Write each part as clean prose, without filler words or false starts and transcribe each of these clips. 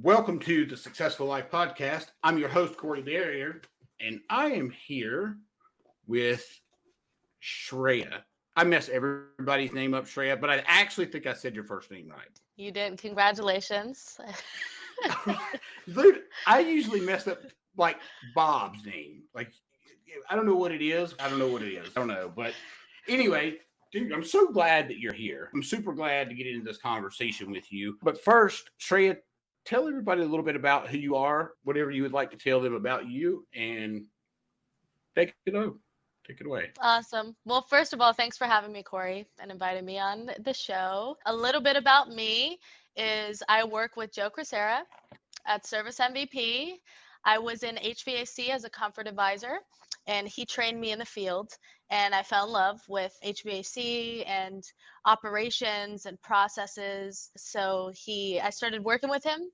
Welcome to the Successful Life Podcast. I'm your host, Corey Barrier, and I am here with Shreya. I mess everybody's name up, Shreya, but I actually think I said your first name right. You did. Congratulations. Dude, I usually mess up like Bob's name. Like, I don't know what it is. I don't know. But anyway, dude, I'm so glad that you're here. I'm super glad to get into this conversation with you. But first, Shreya, tell everybody a little bit about who you are, whatever you would like to tell them about you, and take it away. Awesome. Well, first of all, thanks for having me, Corey, and inviting me on the show. A little bit about me is I work with Joe Crisera at Service MVP. I was in HVAC as a comfort advisor, and he trained me in the field, and I fell in love with HVAC and operations and processes. So I started working with him,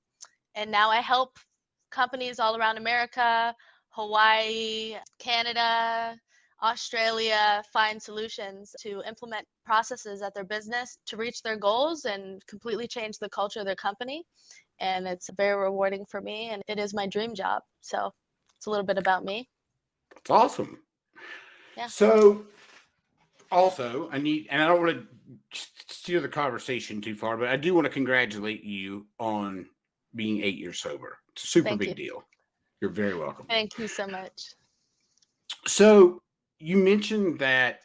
and now I help companies all around America, Hawaii, Canada, Australia find solutions to implement processes at their business to reach their goals and completely change the culture of their company. And it's very rewarding for me, and it is my dream job. So it's a little bit about me. That's awesome. Yeah. So also, I don't want to steer the conversation too far, but I do want to congratulate you on being 8 years sober. It's a super big deal. You're very welcome. Thank you so much. So you mentioned that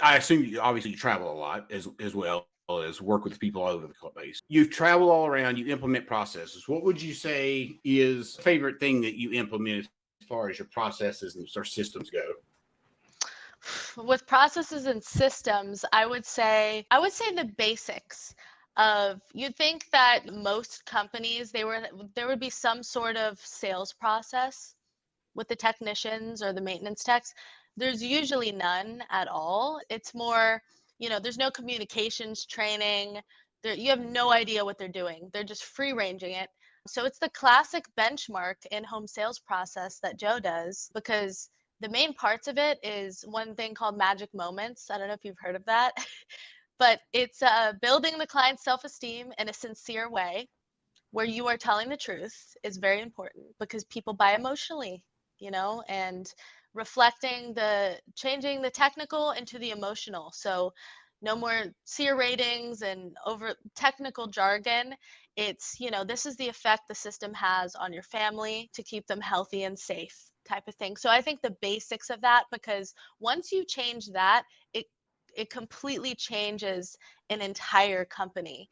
I assume you obviously travel a lot as well as work with people all over the place. You travel all around, you implement processes. What would you say is the favorite thing that you implement as far as your processes and our systems go? With processes and systems, I would say the basics of, you'd think that most companies, there would be some sort of sales process with the technicians or the maintenance techs. There's usually none at all. It's more, there's no communications training. You have no idea what they're doing. They're just free ranging it. So it's the classic benchmark in-home sales process that Joe does, because the main parts of it is one thing called magic moments. I don't know if you've heard of that, but it's building the client's self-esteem in a sincere way where you are telling the truth is very important, because people buy emotionally, and changing the technical into the emotional. So no more SEER ratings and over technical jargon. It's, this is the effect the system has on your family to keep them healthy and safe, type of thing. So I think the basics of that, because once you change that, it completely changes an entire company.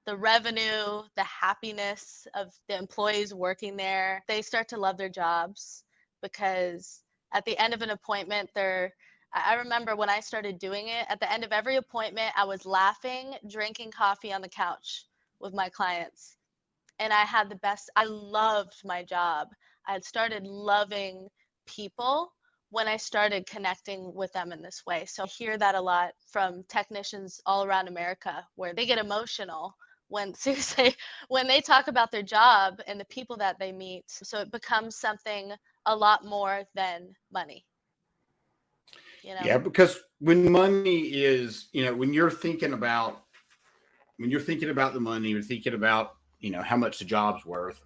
The revenue, the happiness of the employees working there, they start to love their jobs, because at the end of an appointment, I remember when I started doing it, at the end of every appointment, I was laughing, drinking coffee on the couch with my clients. And I loved my job. I had started loving people when I started connecting with them in this way. So I hear that a lot from technicians all around America, where they get emotional when they talk about their job and the people that they meet. So it becomes something a lot more than money. Yeah, because when money is, when you're thinking about the money, you're thinking about, how much the job's worth,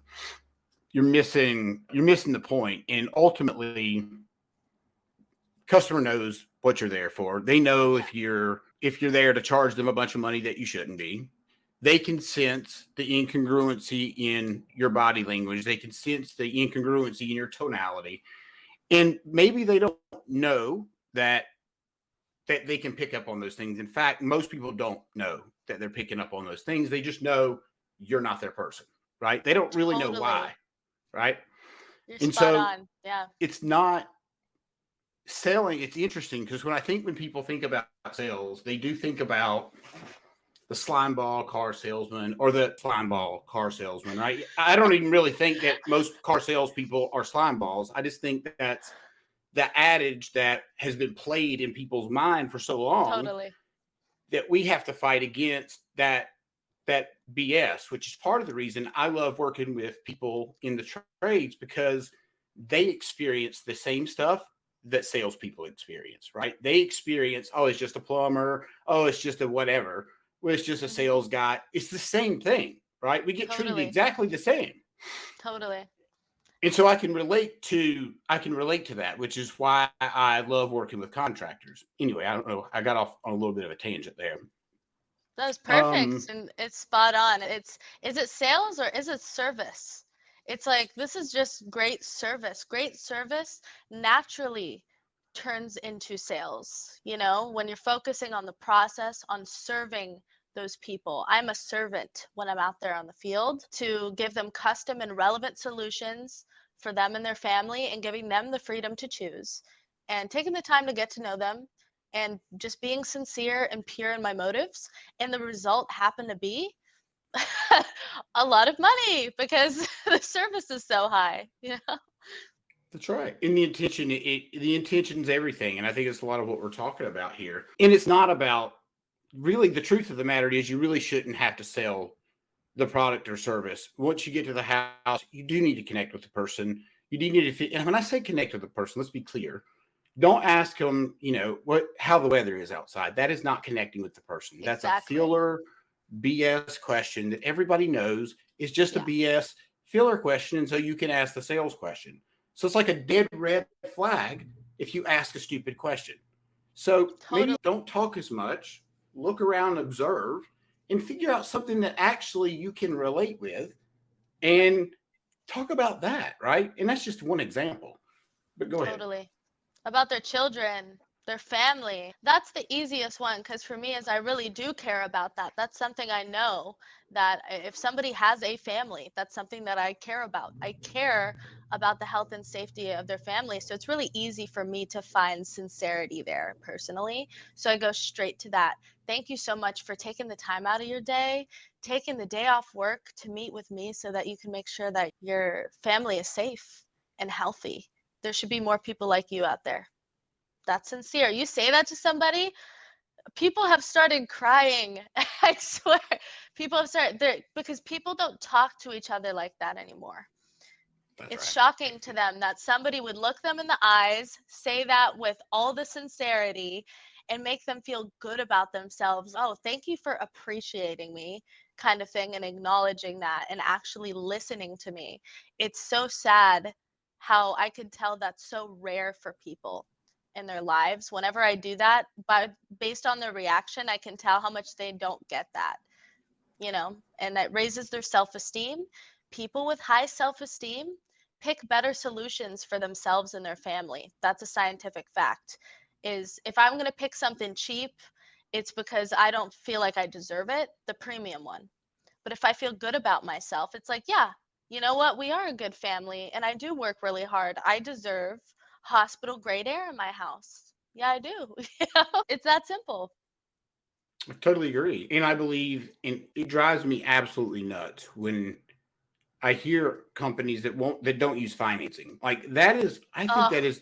you're missing the point. And ultimately, customer knows what you're there for. They know if you're there to charge them a bunch of money that you shouldn't be. They can sense the incongruency in your body language. They can sense the incongruency in your tonality. And maybe they don't know that they can pick up on those things. In fact, most people don't know that they're picking up on those things. They just know you're not their person, right? They don't really know why, right? You're spot on. Yeah. It's not selling. It's interesting, because when people think about sales, they do think about the slime ball car salesman or the slime ball car salesman, right? I don't even really think that most car salespeople are slime balls. I just think that's the adage that has been played in people's mind for so long, that we have to fight against that BS, which is part of the reason I love working with people in the trades, because they experience the same stuff that salespeople experience, right? They experience, oh, it's just a plumber. Oh, it's just a whatever. Well, it's just a sales guy. It's the same thing, right? We get treated exactly the same. Totally. And so I can relate to that, which is why I love working with contractors. Anyway, I don't know. I got off on a little bit of a tangent there. That was perfect, and it's spot on. Is it sales or is it service? It's like, this is just great service. Great service naturally turns into sales, when you're focusing on the process, on serving those people. I'm a servant when I'm out there on the field to give them custom and relevant solutions for them and their family, and giving them the freedom to choose, and taking the time to get to know them, and just being sincere and pure in my motives. And the result happened to be a lot of money because the service is so high, That's right. And the intention's everything. And I think it's a lot of what we're talking about here. And it's not about, really, the truth of the matter is, you really shouldn't have to sell the product or service. Once you get to the house, you do need to connect with the person. You do need to fit. And when I say connect with the person, let's be clear. Don't ask them, how the weather is outside. That is not connecting with the person. That's Exactly. a filler BS question that everybody knows is just a BS filler question. And so you can ask the sales question. So it's like a dead red flag if you ask a stupid question. So maybe don't talk as much, look around, observe, and figure out something that actually you can relate with and talk about that, right? And that's just one example. But go ahead. Totally. About their children, their family. That's the easiest one, because for me, as I really do care about that. That's something I know, that if somebody has a family, that's something that I care about. I care about the health and safety of their family. So it's really easy for me to find sincerity there personally. So I go straight to that. Thank you so much for taking the time out of your day, taking the day off work to meet with me so that you can make sure that your family is safe and healthy. There should be more people like you out there. That's sincere. You say that to somebody, people have started crying. I swear. People have started, because people don't talk to each other like that anymore. It's shocking to them that somebody would look them in the eyes, say that with all the sincerity, and make them feel good about themselves. Oh, thank you for appreciating me, kind of thing, and acknowledging that and actually listening to me. It's so sad how I could tell that's so rare for people in their lives. Whenever I do that, based on their reaction, I can tell how much they don't get that, and that raises their self-esteem. People with high self-esteem pick better solutions for themselves and their family. That's a scientific fact. Is if I'm going to pick something cheap, it's because I don't feel like I deserve it, the premium one. But if I feel good about myself, it's like, yeah, you know what? We are a good family, and I do work really hard. I deserve hospital grade air in my house. Yeah, I do. It's that simple. I totally agree. And I believe, and it drives me absolutely nuts when I hear companies that don't use financing. Like, that is, I think that is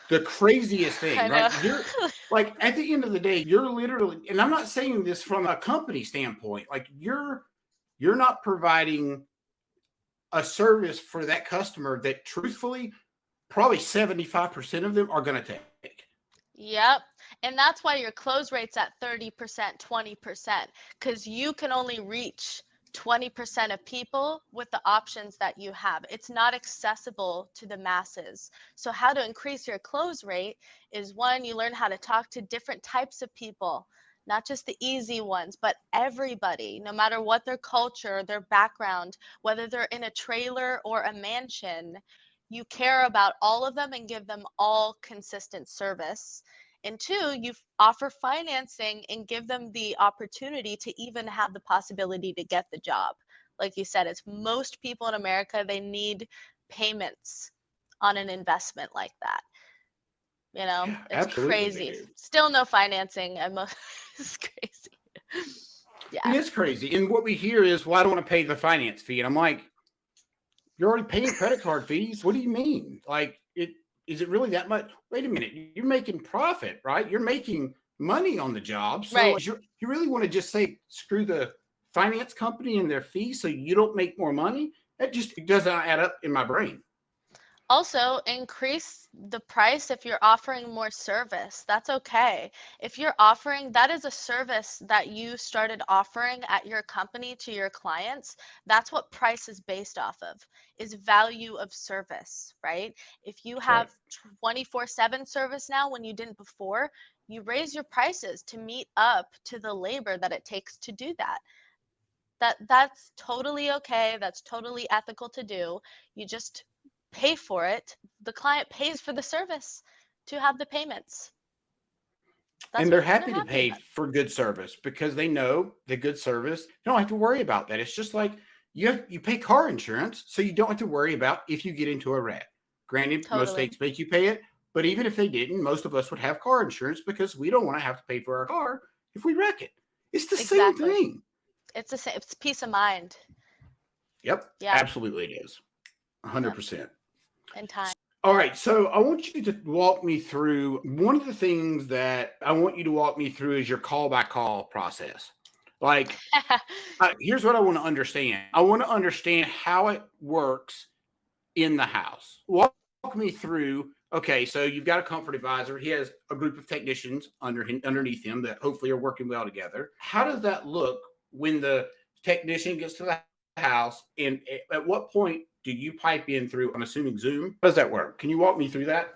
the craziest thing, right? You're like, at the end of the day, you're literally, and I'm not saying this from a company standpoint, like you're not providing a service for that customer that, truthfully, probably 75% of them are going to take. Yep. And that's why your close rate's at 30%, 20%, because you can only reach 20% of people with the options that you have. It's not accessible to the masses. So how to increase your close rate is, one, you learn how to talk to different types of people, not just the easy ones, but everybody, no matter what their culture, their background, whether they're in a trailer or a mansion. You care about all of them and give them all consistent service. And two, you offer financing and give them the opportunity to even have the possibility to get the job. Like you said, it's most people in America, they need payments on an investment like that. Yeah, It's crazy. Still no financing. It's crazy. Yeah. It is crazy. And what we hear is, well, I don't want to pay the finance fee. And I'm like, you're already paying credit card fees. What do you mean? Like, is it really that much? Wait a minute. You're making profit, right? You're making money on the job. So right. You really want to just say, screw the finance company and their fees so you don't make more money? That just doesn't add up in my brain. Also, increase the price if you're offering more service. That's okay. If you're offering, that is a service that you started offering at your company to your clients. That's what price is based off of, is value of service, right? If you That's right. have 24/7 service now when you didn't before, you raise your prices to meet up to the labor that it takes to do that. That's totally okay. That's totally ethical to do. You just pay for it. The client pays for the service to have the payments. That's And what they're they're happy to happy pay about. for good service because they know the good service. You don't have to worry about that. It's just like you pay car insurance, so you don't have to worry about if you get into a wreck. Granted, most Totally. states make you pay it, but even if they didn't, most of us would have car insurance because we don't want to have to pay for our car if we wreck it. It's the same Exactly. thing. It's the same. It's peace of mind. Yep, Yeah. absolutely it is. Yep. 100%. And time. All right, so I want you to walk me through one of the things that I want you to walk me through is your call by call process. Like, here's what I want to understand. I want to understand how it works in the house. Walk me through. Okay, so you've got a comfort advisor. He has a group of technicians underneath him that hopefully are working well together. How does that look when the technician gets to the house? And at what point do you pipe in through, I'm assuming, Zoom? How does that work? Can you walk me through that?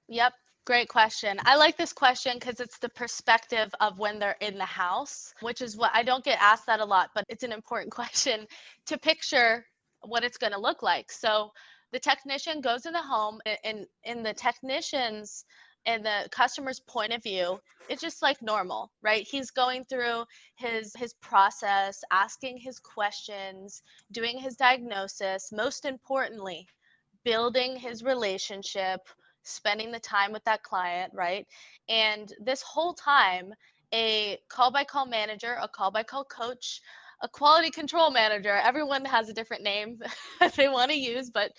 Yep. Great question. I like this question because it's the perspective of when they're in the house, which is what I don't get asked that a lot, but it's an important question to picture what it's going to look like. So the technician goes in the home, and in the technician's and the customer's point of view, it's just like normal, right? He's going through his process, asking his questions, doing his diagnosis, most importantly, building his relationship, spending the time with that client, right? And this whole time, a call by call manager, a call by call coach, a quality control manager, everyone has a different name that they want to use, but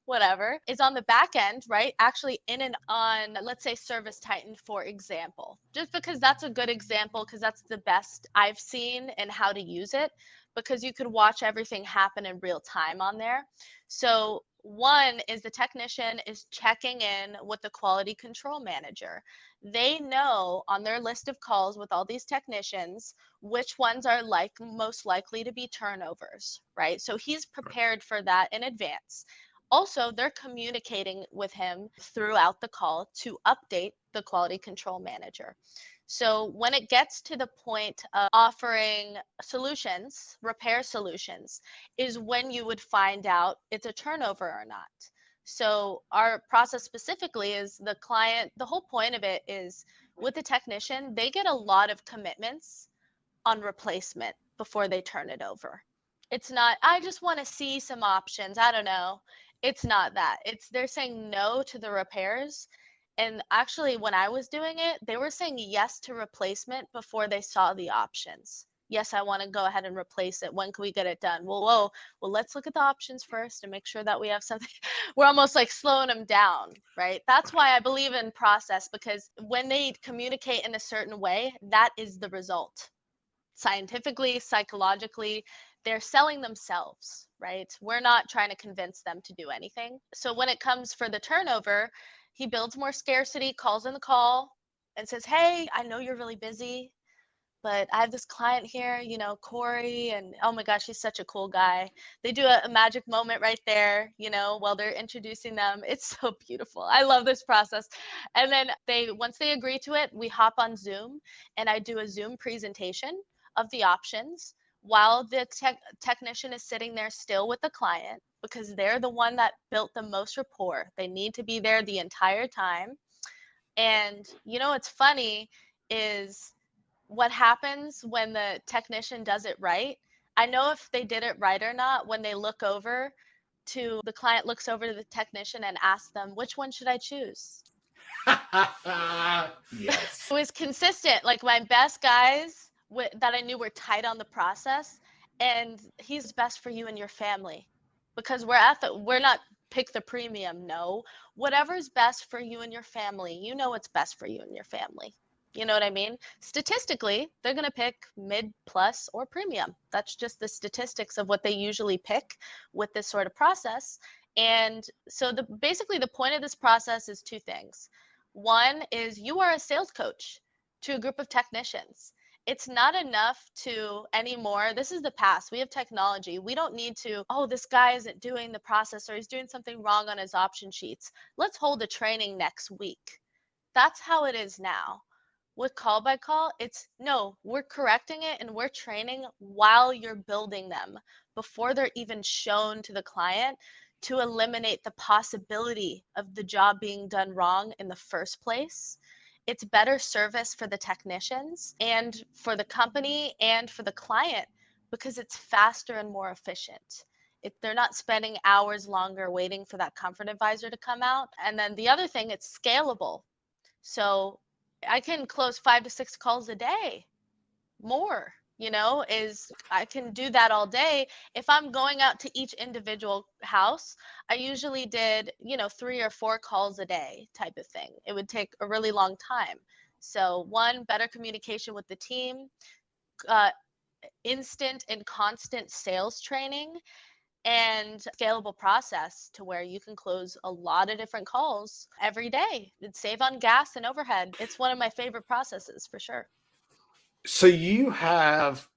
whatever, is on the back end, right? Actually in and on, let's say Service Titan, for example, just because that's a good example, because that's the best I've seen and how to use it, because you could watch everything happen in real time on there. So one is the technician is checking in with the quality control manager. They know on their list of calls with all these technicians which ones are most likely to be turnovers, right? So he's prepared for that in advance. Also, they're communicating with him throughout the call to update the quality control manager. So when it gets to the point of offering solutions, repair solutions, is when you would find out it's a turnover or not. So our process specifically is the client, the whole point of it is with the technician, they get a lot of commitments on replacement before they turn it over. It's not, I just want to see some options. I don't know. It's not that. It's they're saying no to the repairs. And actually, when I was doing it, they were saying yes to replacement before they saw the options. Yes, I want to go ahead and replace it. When can we get it done? Well, whoa, well, let's look at the options first and make sure that we have something. We're almost like slowing them down, right? That's why I believe in process, because when they communicate in a certain way, that is the result. Scientifically, psychologically, they're selling themselves, right? We're not trying to convince them to do anything. So when it comes for the turnover, he builds more scarcity, calls in the call and says, hey, I know you're really busy, but I have this client here, Corey, and oh my gosh, he's such a cool guy. They do a magic moment right there, while they're introducing them. It's so beautiful. I love this process. And then once they agree to it, we hop on Zoom and I do a Zoom presentation of the options while the technician is sitting there still with the client, because they're the one that built the most rapport. They need to be there the entire time. And what's funny is what happens when the technician does it right. I know if they did it right or not when they look over to the client, looks over to the technician and asks them, which one should I choose? Yes. It was consistent. Like my best guys that I knew were tight on the process, and he's best for you and your family, because we're not pick the premium. No, whatever's best for you and your family, what's best for you and your family. You know what I mean? Statistically, they're going to pick mid, plus, or premium. That's just the statistics of what they usually pick with this sort of process. And so basically the point of this process is two things. One is you are a sales coach to a group of technicians. It's not enough to anymore. This is the past. We have technology. We don't need to, oh, this guy isn't doing the process or he's doing something wrong on his option sheets. Let's hold a training next week. That's how it is now. With call by call, it's no, we're correcting it and we're training while you're building them before they're even shown to the client to eliminate the possibility of the job being done wrong in the first place. It's better service for the technicians and for the company and for the client because it's faster and more efficient. They're not spending hours longer waiting for that comfort advisor to come out. And then the other thing, it's scalable. So I can close 5 to 6 calls a day more, is I can do that all day. If I'm going out to each individual house, I usually did, 3 or 4 calls a day type of thing. It would take a really long time. So one, better communication with the team, instant and constant sales training, and scalable process to where you can close a lot of different calls every day. It'd save on gas and overhead. It's one of my favorite processes for sure. So you have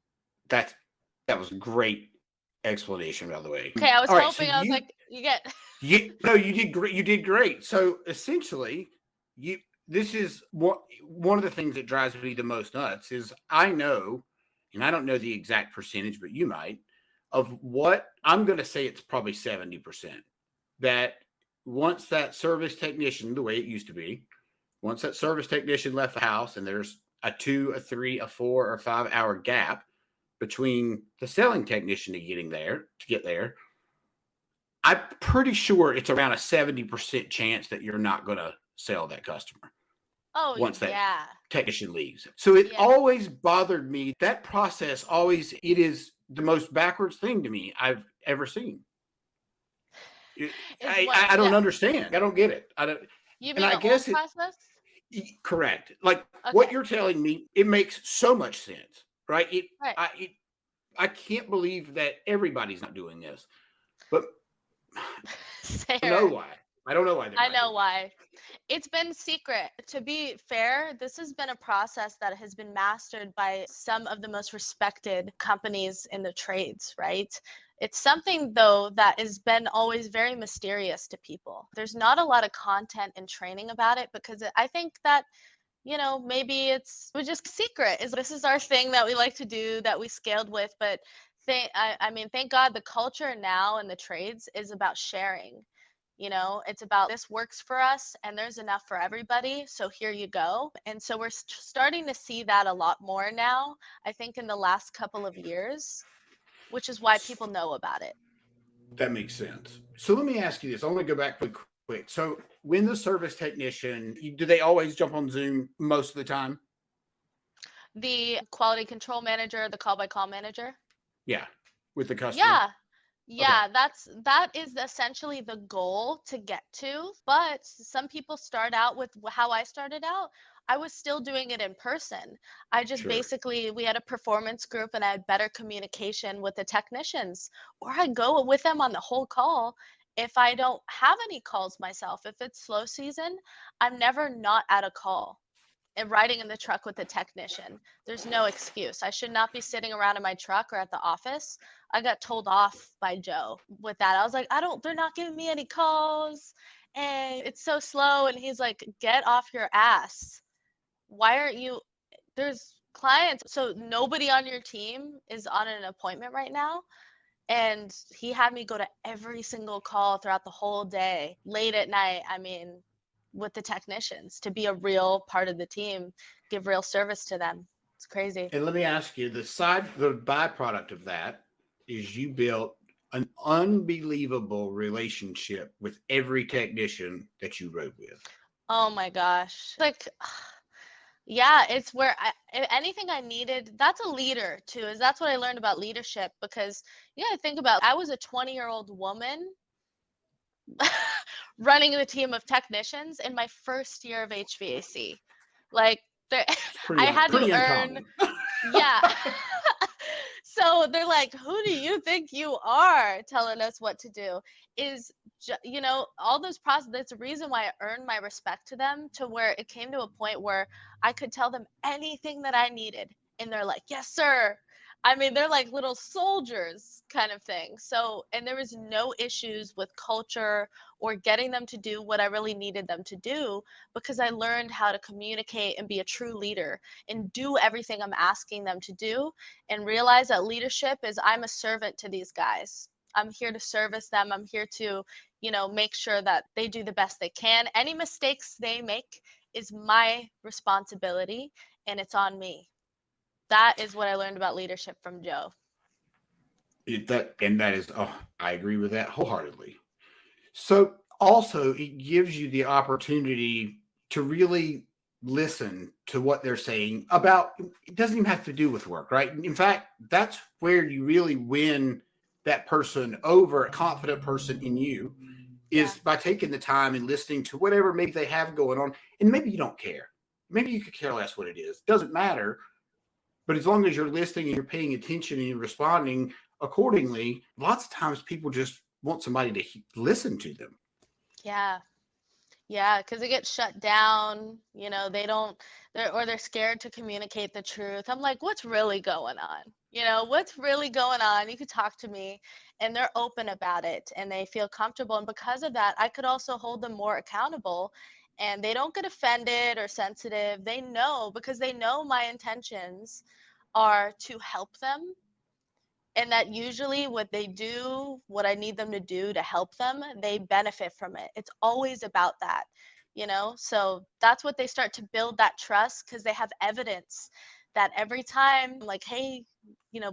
that was a great explanation, by the way. Okay, I was hoping I was like, you did great. You did great. So essentially, this is one of the things that drives me the most nuts is I know, and I don't know the exact percentage, but you might, of what I'm going to say it's probably 70%, that once that service technician, the way it used to be, once that service technician left the house and there's a 2, a 3, a 4, or 5 hour gap between the selling technician to get there, I'm pretty sure it's around a 70% chance that you're not going to sell that customer. Oh, once that technician leaves. So it always bothered me. That process it is the most backwards thing to me I've ever seen. I don't understand. I don't get it. I don't. You mean the old process? Correct. Like what you're telling me, it makes so much sense, right? I can't believe that everybody's not doing this, but I don't know why. I don't know why. I know why. It's been secret. To be fair, this has been a process that has been mastered by some of the most respected companies in the trades, right? It's something, though, that has been always very mysterious to people. There's not a lot of content and training about it because I think that, maybe we're just secret. This is our thing that we like to do, that we scaled with. But thank God the culture now in the trades is about sharing. It's about this works for us and there's enough for everybody. So here you go. And so we're starting to see that a lot more now, I think in the last couple of years, which is why people know about it. That makes sense. So let me ask you this. I want to go back quick. So when the service technician, do they always jump on Zoom most of the time? The quality control manager, the call by call manager? Yeah. With the customer? Yeah, okay. That is essentially the goal to get to. But some people start out with how I started out. I was still doing it in person. I just basically, we had a performance group and I had better communication with the technicians, or I go with them on the whole call. If I don't have any calls myself, if it's slow season, I'm never not at a call and riding in the truck with the technician. There's no excuse. I should not be sitting around in my truck or at the office. I got told off by Joe with that. I was like, they're not giving me any calls and it's so slow. And he's like, get off your ass. Why aren't you, there's clients. So nobody on your team is on an appointment right now. And he had me go to every single call throughout the whole day, late at night. With the technicians, to be a real part of the team, give real service to them. It's crazy. And let me ask you, the byproduct of that is you built an unbelievable relationship with every technician that you rode with. Oh my gosh. It's where anything I needed, that's a leader too, that's what I learned about leadership, because I think about, I was a 20-year-old woman running the team of technicians in my first year of HVAC. I had to earn. Yeah. So they're like, who do you think you are telling us what to do? Is all those process, that's a reason why I earned my respect to them, to where it came to a point where I could tell them anything that I needed and they're like, yes sir. I mean, they're like little soldiers kind of thing. So, and there was no issues with culture or getting them to do what I really needed them to do, because I learned how to communicate and be a true leader and do everything I'm asking them to do, and realize that leadership is, I'm a servant to these guys. I'm here to service them. I'm here to, make sure that they do the best they can. Any mistakes they make is my responsibility, and it's on me. That is what I learned about leadership from Joe. I agree with that wholeheartedly. So also it gives you the opportunity to really listen to what they're saying about, it doesn't even have to do with work, right? In fact, that's where you really win that person over, a confident person in you, is by taking the time and listening to whatever maybe they have going on. And maybe you don't care. Maybe you could care less what it is. Doesn't matter. But as long as you're listening and you're paying attention and you're responding accordingly, lots of times people just want somebody to listen to them. Yeah. Yeah, because it gets shut down. They don't, they're scared to communicate the truth. I'm like, what's really going on? What's really going on? You could talk to me, and they're open about it and they feel comfortable. And because of that, I could also hold them more accountable, and they don't get offended or sensitive. They know, because they know my intentions are to help them, and that usually what they do, what I need them to do to help them, they benefit from it. It's always about that, so that's what they start to build, that trust, because they have evidence that every time, like, hey,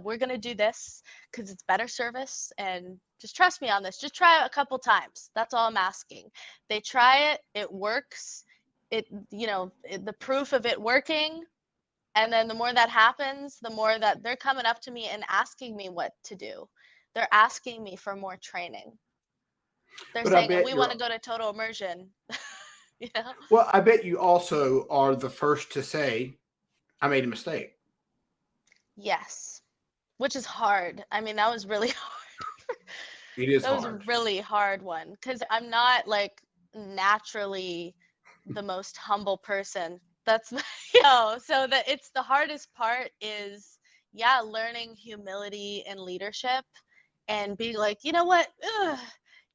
we're going to do this because it's better service, and just trust me on this. Just try it a couple times. That's all I'm asking. They try it, it works. The proof of it working. And then the more that happens, the more that they're coming up to me and asking me what to do. They're asking me for more training. They're But I saying, bet we want to go to total immersion. Well, I bet you also are the first to say, I made a mistake. Yes. Which is hard. I mean, that was really hard. It is That was hard. a really hard one, because I'm not like naturally the most humble person. That's so that it's the hardest part is, learning humility and leadership, and being like, you know what,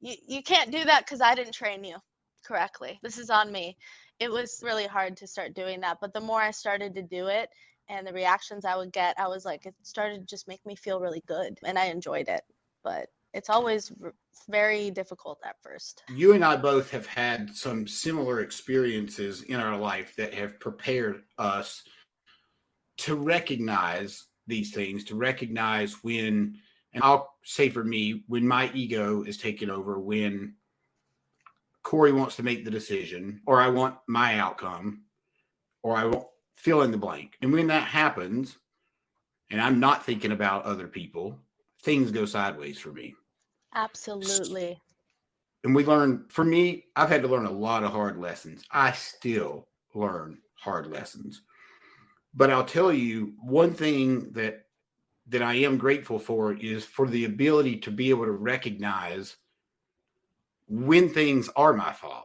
you can't do that because I didn't train you correctly. This is on me. It was really hard to start doing that, but the more I started to do it and the reactions I would get, I was like, it started to just make me feel really good, and I enjoyed it. But it's always very difficult at first. You and I both have had some similar experiences in our life that have prepared us to recognize these things, to recognize when, and I'll say for me, when my ego is taken over, when Corey wants to make the decision, or I want my outcome, or I won't fill in the blank. And when that happens, and I'm not thinking about other people, things go sideways for me. Absolutely. And for me, I've had to learn a lot of hard lessons. I still learn hard lessons. But I'll tell you one thing that I am grateful for is for the ability to be able to recognize when things are my fault.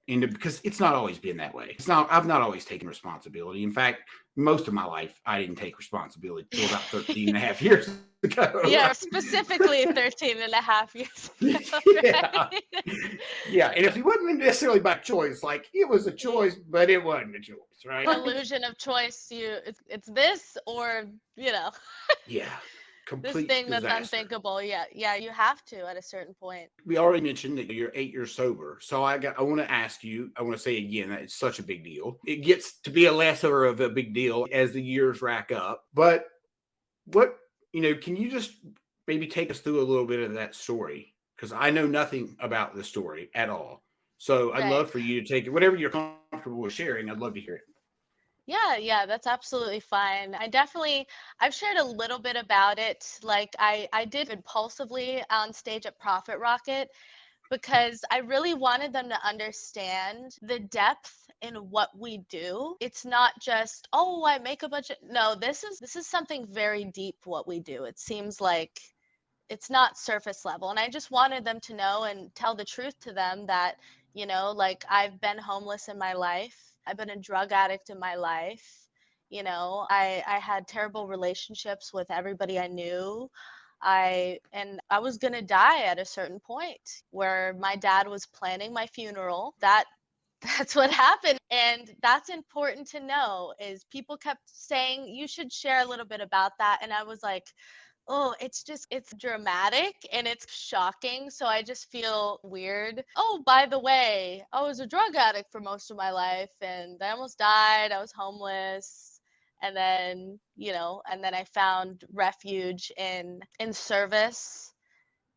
And because it's not always been that way. I've not always taken responsibility. In fact, most of my life, I didn't take responsibility until about 13 and a half years ago. Yeah, right? Specifically 13 and a half years ago. Yeah. Yeah. And if it wasn't necessarily by choice, like it was a choice, but it wasn't a choice, right? Illusion of choice. It's this or, Yeah. this Complete thing disaster. That's unthinkable. Yeah. Yeah. You have to at a certain point. We already mentioned that you're 8 years sober. So I want to ask you, I want to say again, that it's such a big deal. It gets to be a lesser of a big deal as the years rack up. But can you just maybe take us through a little bit of that story? Because I know nothing about the story at all. So I'd love for you to take it, whatever you're comfortable with sharing. I'd love to hear it. Yeah, that's absolutely fine. I've shared a little bit about it. Like I did impulsively on stage at Profit Rocket, because I really wanted them to understand the depth in what we do. It's not just, oh, I make a bunch of, no, this is something very deep what we do. It seems like it's not surface level. And I just wanted them to know and tell the truth to them that, like, I've been homeless in my life. I've been a drug addict in my life. I had terrible relationships with everybody I knew. And I was going to die at a certain point where my dad was planning my funeral. That's what happened. And that's important to know. Is people kept saying you should share a little bit about that, and I was like, oh, it's dramatic and it's shocking. So I just feel weird. Oh, by the way, I was a drug addict for most of my life and I almost died. I was homeless. And then, and then I found refuge in service,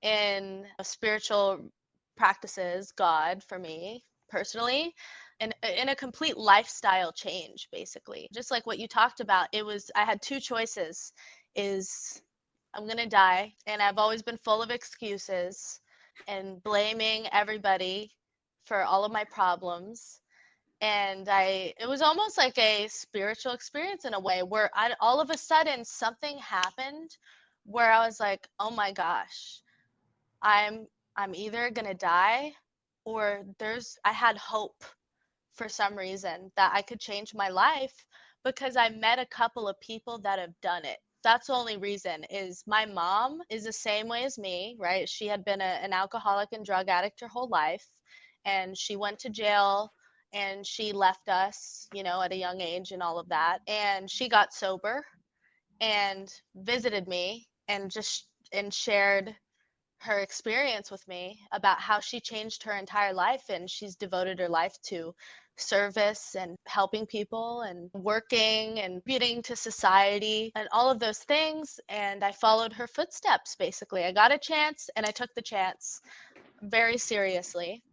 in spiritual practices, God for me personally, and in a complete lifestyle change, basically. Just like what you talked about, I had two choices. Is I'm going to die. And I've always been full of excuses and blaming everybody for all of my problems. And it was almost like a spiritual experience in a way where all of a sudden something happened where I was like, oh my gosh, I'm either going to die or I had hope for some reason that I could change my life because I met a couple of people that have done it. That's the only reason. Is my mom is the same way as me, right? She had been an alcoholic and drug addict her whole life, and she went to jail and she left us, at a young age and all of that. And she got sober and visited me and shared her experience with me about how she changed her entire life, and she's devoted her life to service and helping people and working and contributing to society and all of those things. And I followed her footsteps. Basically, I got a chance and I took the chance very seriously,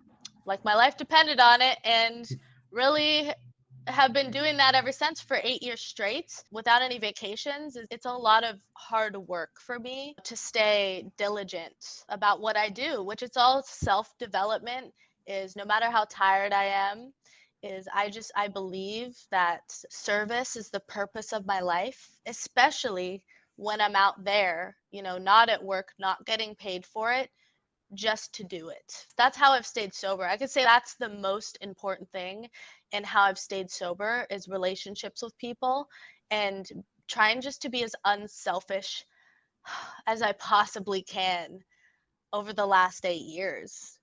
like my life depended on it, and really have been doing that ever since for 8 years straight without any vacations. It's a lot of hard work for me to stay diligent about what I do, which it's all self-development. Is no matter how tired I am, I believe that service is the purpose of my life, especially when I'm out there, not at work, not getting paid for it, just to do it. That's how I've stayed sober. I could say that's the most important thing in how I've stayed sober, is relationships with people and trying just to be as unselfish as I possibly can over the last 8 years,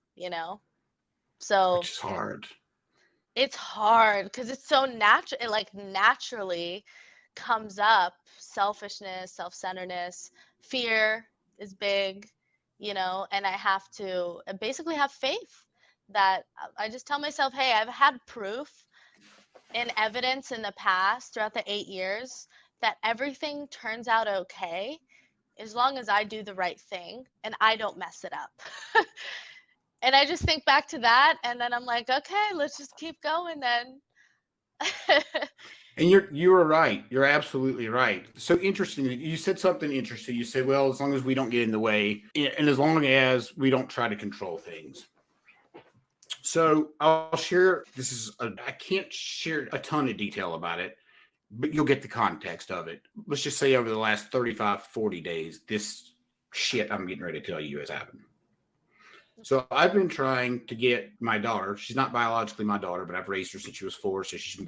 So Which is hard. it's hard because it's so natural. It like naturally comes up. Selfishness, self-centeredness, fear is big, and I have to basically have faith that I just tell myself, hey, I've had proof and evidence in the past throughout the 8 years that everything turns out okay as long as I do the right thing and I don't mess it up. And I just think back to that, and then I'm like, okay, let's just keep going then. And you were right. You're absolutely right. So interesting. You said something interesting. You said, well, as long as we don't get in the way and as long as we don't try to control things. So I'll share, I can't share a ton of detail about it, but you'll get the context of it. Let's just say over the last 35, 40 days, this shit I'm getting ready to tell you has happened. So I've been trying to get my daughter. She's not biologically my daughter, but I've raised her since she was 4. So she's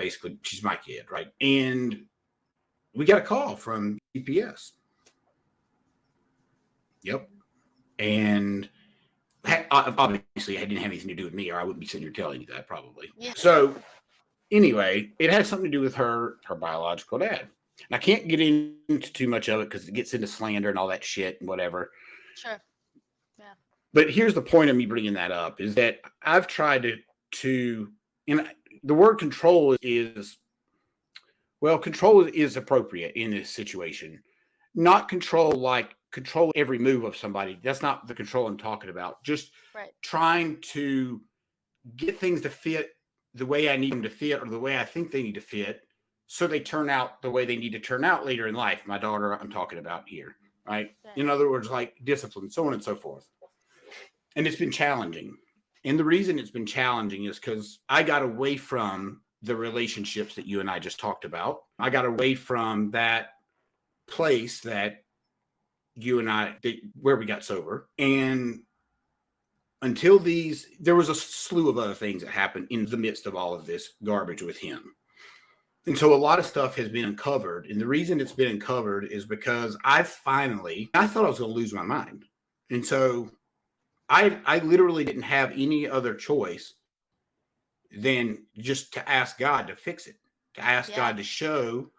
my kid, right? And we got a call from CPS. Yep. And obviously I didn't have anything to do with me, or I wouldn't be sitting here telling you that probably. Yeah. So anyway, it had something to do with her biological dad. And I can't get into too much of it because it gets into slander and all that shit and whatever. Sure. Yeah. But here's the point of me bringing that up, is that I've tried to and the word control is appropriate in this situation. Not control like control every move of somebody. That's not the control I'm talking about. Just trying to get things to fit the way I need them to fit, or the way I think they need to fit, so they turn out the way they need to turn out later in life. My daughter I'm talking about here, right? In other words, like discipline, so on and so forth. And it's been challenging. And the reason it's been challenging is because I got away from the relationships that you and I just talked about. I got away from that place that you and I, where we got sober. And until there was a slew of other things that happened in the midst of all of this garbage with him. And so a lot of stuff has been uncovered. And the reason it's been uncovered is because I thought I was going to lose my mind. And so I literally didn't have any other choice than just to ask God to fix it, to ask God to show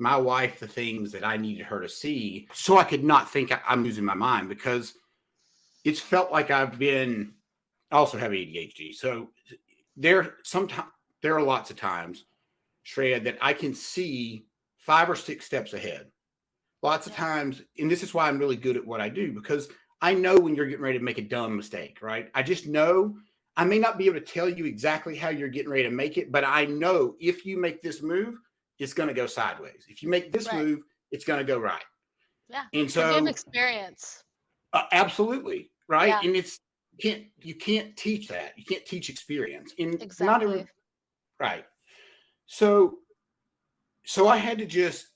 my wife the things that I needed her to see, so I could not think I'm losing my mind, because it's felt like I also have ADHD. So there are lots of times, Shreya, that I can see 5 or 6 steps ahead. Lots of times, and this is why I'm really good at what I do, because I know when you're getting ready to make a dumb mistake, right? I just know. I may not be able to tell you exactly how you're getting ready to make it, but I know if you make this move, it's going to go sideways. If you make this move, it's going to go right. Yeah. And so you have experience. Absolutely. Right. Yeah. And you can't teach that. You can't teach experience. And Exactly. not even right. So I had to just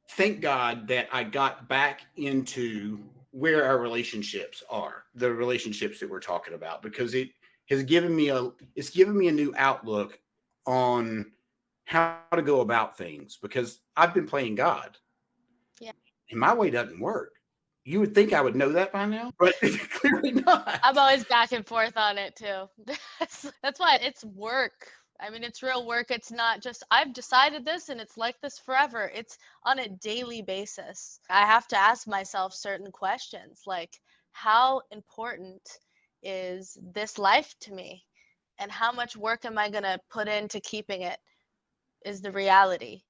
thank God that I got back into where our relationships are, the relationships that we're talking about, because it has given me a new outlook on how to go about things, because I've been playing God. Yeah. And my way doesn't work. You would think I would know that by now, but clearly not. I'm always back and forth on it too. That's why it's work. I mean, it's real work. It's not just, I've decided this and it's like this forever. It's on a daily basis. I have to ask myself certain questions, like, how important is this life to me? And how much work am I going to put into keeping it? Is the reality.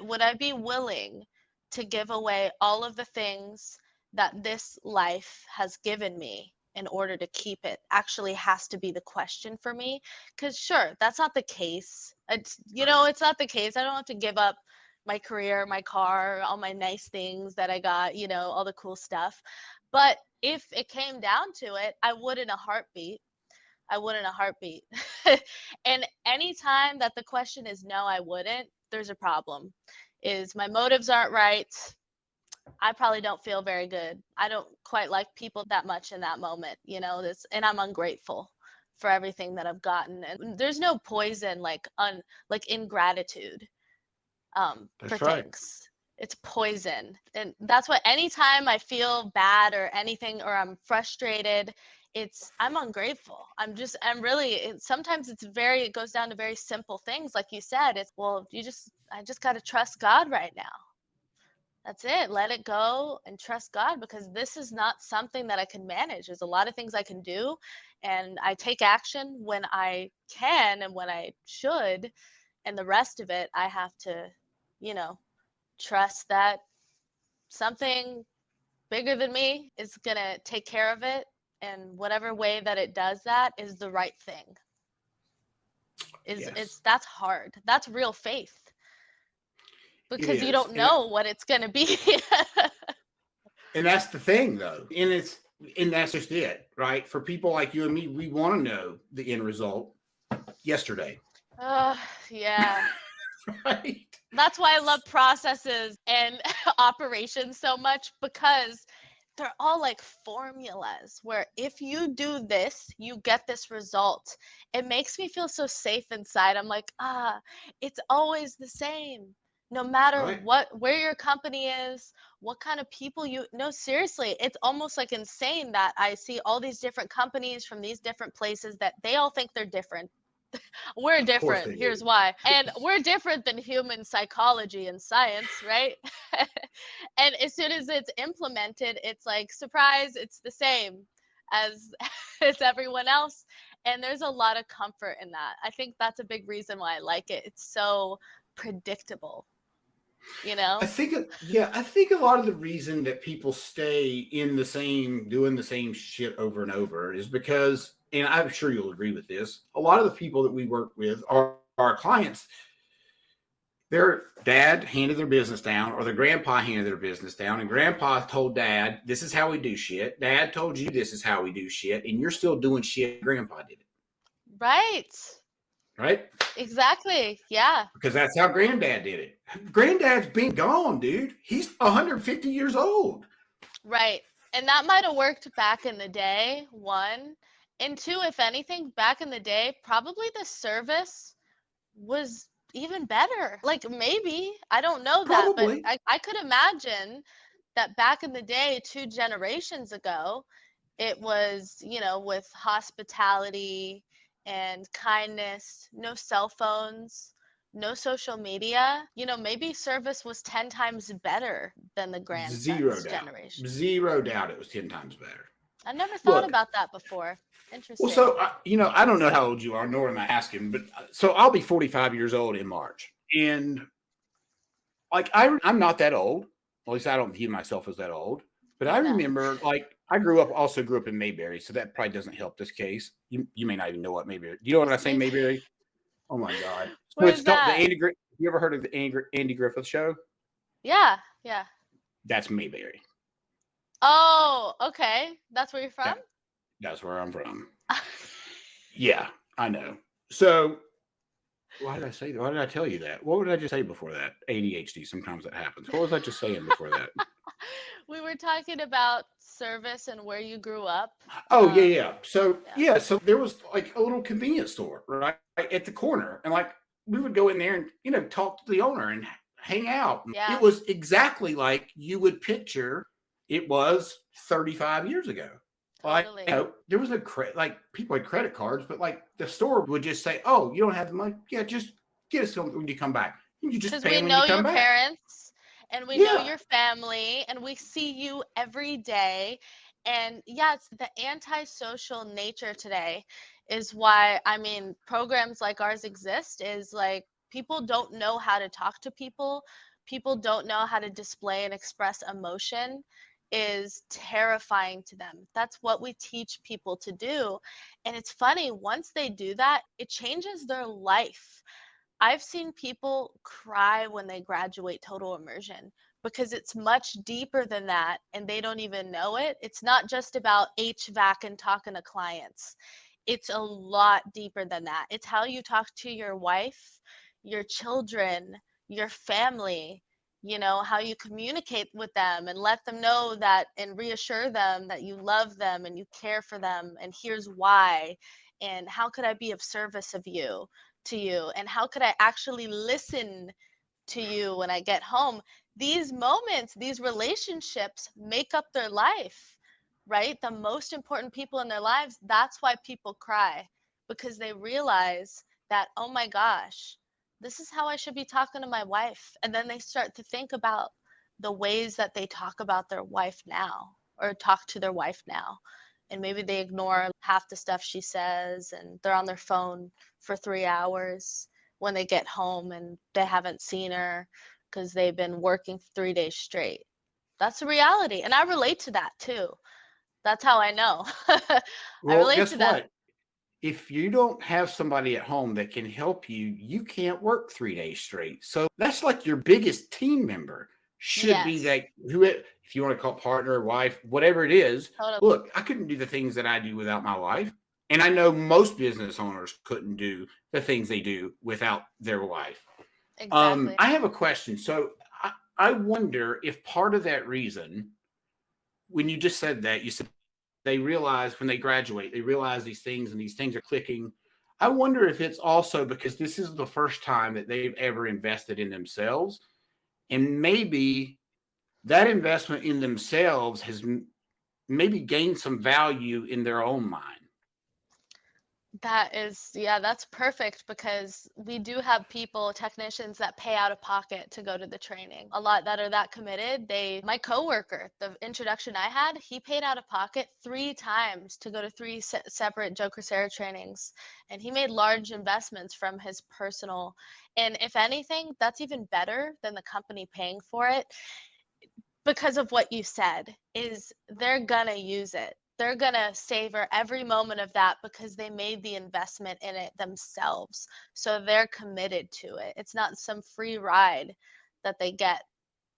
Would I be willing to give away all of the things that this life has given me in order to keep it? Actually has to be the question for me. Because sure, that's not the case. It's not the case. I don't have to give up my career, my car, all my nice things that I got, all the cool stuff. But if it came down to it, I would in a heartbeat. And anytime that the question is no, I wouldn't, there's a problem. Is my motives aren't right. I probably don't feel very good. I don't quite like people that much in that moment, and I'm ungrateful for everything that I've gotten. And there's no poison like ingratitude for things. It's poison. And that's what, anytime I feel bad or anything, or I'm frustrated, I'm ungrateful. Sometimes it goes down to very simple things. Like you said, I just got to trust God right now. That's it. Let it go and trust God, because this is not something that I can manage. There's a lot of things I can do, and I take action when I can and when I should. And the rest of it, I have to, trust that something bigger than me is going to take care of it. And whatever way that it does that is the right thing. That's hard. That's real faith. Because you don't know what it's going to be. And that's the thing, though. And that's just it, right? For people like you and me, we want to know the end result yesterday. Yeah. Right. That's why I love processes and operations so much, because they're all like formulas where if you do this, you get this result. It makes me feel so safe inside. I'm like, it's always the same. No matter where your company is, what kind of people no, seriously, it's almost like insane that I see all these different companies from these different places that they all think they're different. We're different. Here's why. And we're different than human psychology and science, right? And as soon as it's implemented, it's like, surprise, it's the same as everyone else. And there's a lot of comfort in that. I think that's a big reason why I like it. It's so predictable. I think a lot of the reason that people stay doing the same shit over and over is because, and I'm sure you'll agree with this, a lot of the people that we work with are our clients. Their dad handed their business down, or their grandpa handed their business down, and grandpa told dad, this is how we do shit. Dad told you this is how we do shit, and you're still doing shit grandpa did it. Right. right? Exactly. Yeah. Because that's how Granddad did it. Granddad's been gone, dude. He's 150 years old. Right. And that might have worked back in the day, one. And two, if anything, back in the day, probably the service was even better. Like maybe, I don't know that, but Probably. I could imagine that back in the day, 2 generations ago, it was, with hospitality and kindness, no cell phones, no social media. Maybe service was 10 times better than the Zero grandson's doubt. generation. Zero doubt it was 10 times better. I never thought Look, about that before. well, Interesting. so, I don't know how old you are, nor am I asking, but so I'll be 45 years old in March. And like, I'm not that old. At least I don't view myself as that old. But I No. remember, like, also grew up in Mayberry, so that probably doesn't help this case. You may not even know what Mayberry. Do you know when I say Mayberry? Oh my God! So it's Where's called the that? Andy. You ever heard of the Andy Griffith Show? Yeah, yeah. That's Mayberry. Oh, okay. That's where you're from? That's where I'm from. Yeah, I know. So why did I say that? Why did I tell you that? What did I just say before that? ADHD. Sometimes that happens. What was I just saying before that? We were talking about service and where you grew up. Oh yeah. So so there was like a little convenience store right at the corner, and like we would go in there and talk to the owner and hang out. Yeah. It was exactly like you would picture it was 35 years ago. Totally. Like there was no credit. Like people had credit cards, but like the store would just say, "Oh, you don't have the money? Yeah, just get us something when you come back. You just Because pay we them when you know come your back." parents and we know Yeah. your family and we see you every day. And yeah, it's the antisocial nature today is why, programs like ours exist is like people don't know how to talk to people. People don't know how to display and express emotion is terrifying to them. That's what we teach people to do. And it's funny, once they do that, it changes their life. I've seen people cry when they graduate total immersion because it's much deeper than that and they don't even know it. It's not just about HVAC and talking to clients. It's a lot deeper than that. It's how you talk to your wife, your children, your family, how you communicate with them and let them know that and reassure them that you love them and you care for them and here's why and how could I be of service to you and how could I actually listen to you when I get home. These moments, these relationships make up their life, right? The most important people in their lives, that's why people cry because they realize that, oh my gosh, this is how I should be talking to my wife. And then they start to think about the ways that they talk about their wife now or talk to their wife now. And maybe they ignore half the stuff she says and they're on their phone for 3 hours when they get home and they haven't seen her because they've been working 3 days straight. That's the reality. And I relate to that too. That's how I know. I Well, relate to guess that. what? If you don't have somebody at home that can help you, you can't work 3 days straight. So that's like your biggest team member should be Yes, that who, if you want to call partner, wife, whatever it is. totally. Look, I couldn't do the things that I do without my wife. And I know most business owners couldn't do the things they do without their wife. Exactly. I have a question. So I wonder if part of that reason, when you just said that, you said they realize when they graduate, they realize these things and these things are clicking. I wonder if it's also because this is the first time that they've ever invested in themselves. And maybe that investment in themselves has maybe gained some value in their own mind. That is, yeah, that's perfect because we do have people, technicians that pay out of pocket to go to the training. A lot that are that committed. My coworker, the introduction I had, he paid out of pocket 3 times to go to three separate Joe Crisera trainings. And he made large investments from his personal. And if anything, that's even better than the company paying for it because of what you said is they're gonna use it. They're gonna savor every moment of that because they made the investment in it themselves. So they're committed to it. It's not some free ride that they get,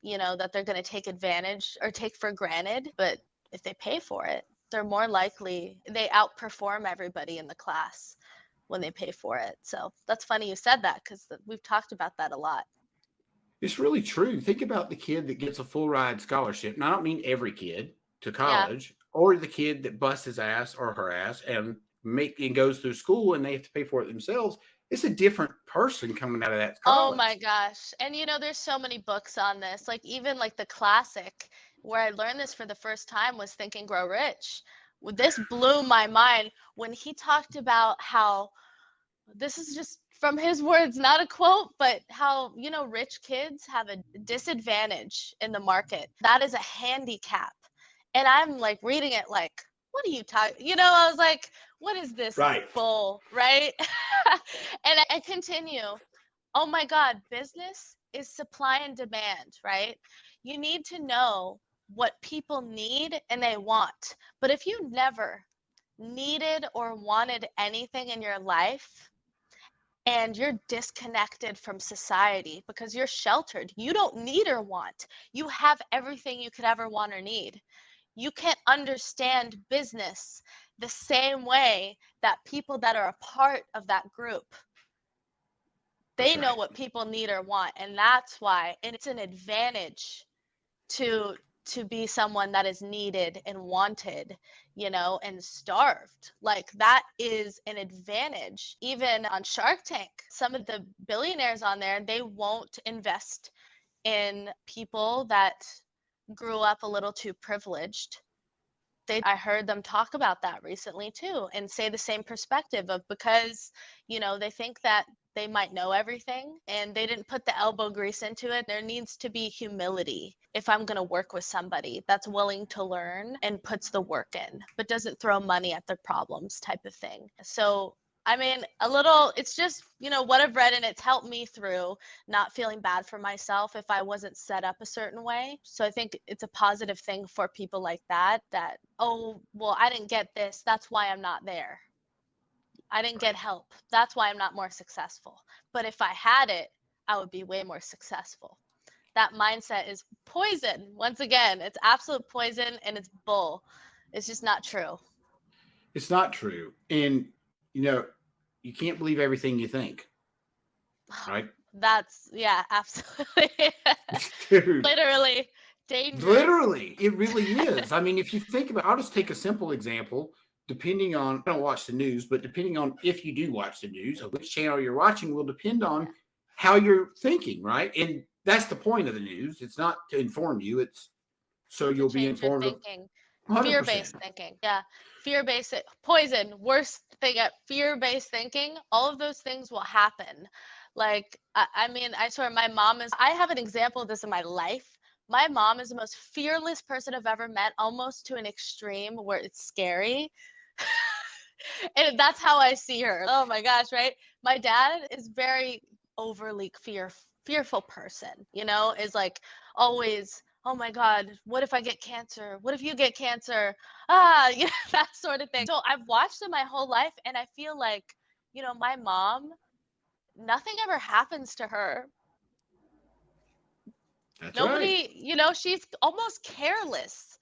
that they're gonna take advantage or take for granted. But if they pay for it, they're more likely they outperform everybody in the class when they pay for it. So that's funny you said that, because we've talked about that a lot. It's really true. Think about the kid that gets a full ride scholarship. And I don't mean every kid to college, or the kid that busts his ass or her ass and goes through school and they have to pay for it themselves. It's a different person coming out of that college. Oh my gosh. And there's so many books on this. Like even like the classic where I learned this for the first time was Think and Grow Rich. This blew my mind when he talked about how, this is just from his words, not a quote, but how, rich kids have a disadvantage in the market. That is a handicap. And I'm like reading it like, what are you talking? I was like, what is this bull, right? And I continue, oh my God, business is supply and demand, right? You need to know what people need and they want. But if you never needed or wanted anything in your life, and you're disconnected from society because you're sheltered, you don't need or want. You have everything you could ever want or need. You can't understand business the same way that people that are a part of that group, they know what people need or want. And that's why, and it's an advantage to be someone that is needed and wanted, and starved. Like that is an advantage. Even on Shark Tank, some of the billionaires on there, they won't invest in people that grew up a little too privileged. I heard them talk about that recently too, and say the same perspective of, because, they think that they might know everything and they didn't put the elbow grease into it. There needs to be humility if I'm going to work with somebody that's willing to learn and puts the work in, but doesn't throw money at their problems type of thing. So I mean, it's just, what I've read, and it's helped me through not feeling bad for myself if I wasn't set up a certain way. So I think it's a positive thing for people like that, oh, well, I didn't get this, that's why I'm not there. I didn't get help, that's why I'm not more successful. But if I had it, I would be way more successful. That mindset is poison. Once again, it's absolute poison, and it's bull. It's just not true. It's not true. And, you can't believe everything you think, right? That's, yeah, absolutely. Dude, literally dangerous. Literally, it really is. I mean, if you think about it, I'll just take a simple example. Depending on, I don't watch the news, but depending on if you do watch the news, which channel you're watching will depend on how you're thinking, right? And that's the point of the news. It's not to inform you. It's so you'll be informed of thinking. 100%. Fear-based thinking. Yeah. Fear-based poison. Worst thing at fear-based thinking. All of those things will happen. Like, I mean, I swear I have an example of this in my life. My mom is the most fearless person I've ever met, almost to an extreme where it's scary. And that's how I see her. Oh my gosh, right? My dad is very overly fearful person, is like always, oh my God, what if I get cancer? What if you get cancer? That sort of thing. So I've watched them my whole life, and I feel like, my mom, nothing ever happens to her. That's Nobody, right. She's almost careless.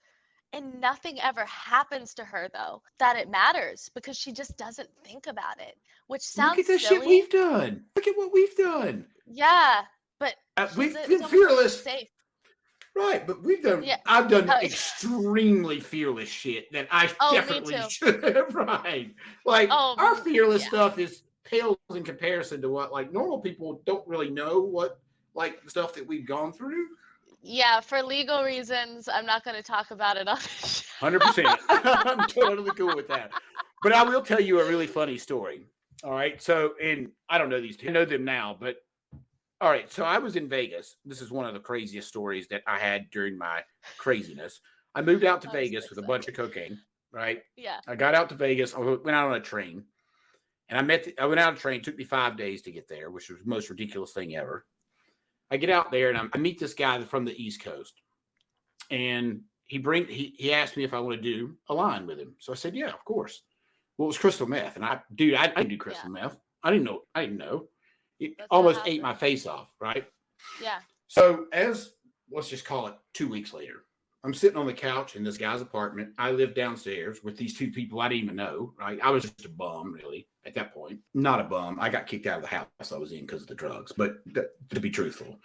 And nothing ever happens to her, though, that it matters, because she just doesn't think about it, which sounds Look at the silly. shit we've done. Look at what we've done. Yeah, but We've been so fearless. safe. Right, but I've done extremely fearless shit that I definitely should have. Right. Like, our fearless stuff is pales in comparison to what, like, normal people don't really know what, like, the stuff that we've gone through. Yeah, for legal reasons, I'm not going to talk about it on the show. 100%. I'm totally cool with that. But I will tell you a really funny story. All right. So, and I don't know these two. I know them now, but all right. So I was in Vegas. This is one of the craziest stories that I had during my craziness. I moved out to Vegas with a bunch of cocaine, right? Yeah. I got out to Vegas. I went out on a train. And I went out on a train. It took me 5 days to get there, which was the most ridiculous thing ever. I get out there and I meet this guy from the East Coast, and he asked me if I want to do a line with him. So I said, yeah, of course. Well, it was crystal meth, and I didn't do crystal meth. I didn't know. It almost ate my face off, right? Yeah. So let's just call it 2 weeks later, I'm sitting on the couch in this guy's apartment. I live downstairs with these two people I didn't even know. Right? I was just a bum, really, at that point. Not a bum. I got kicked out of the house I was in because of the drugs. But to be truthful,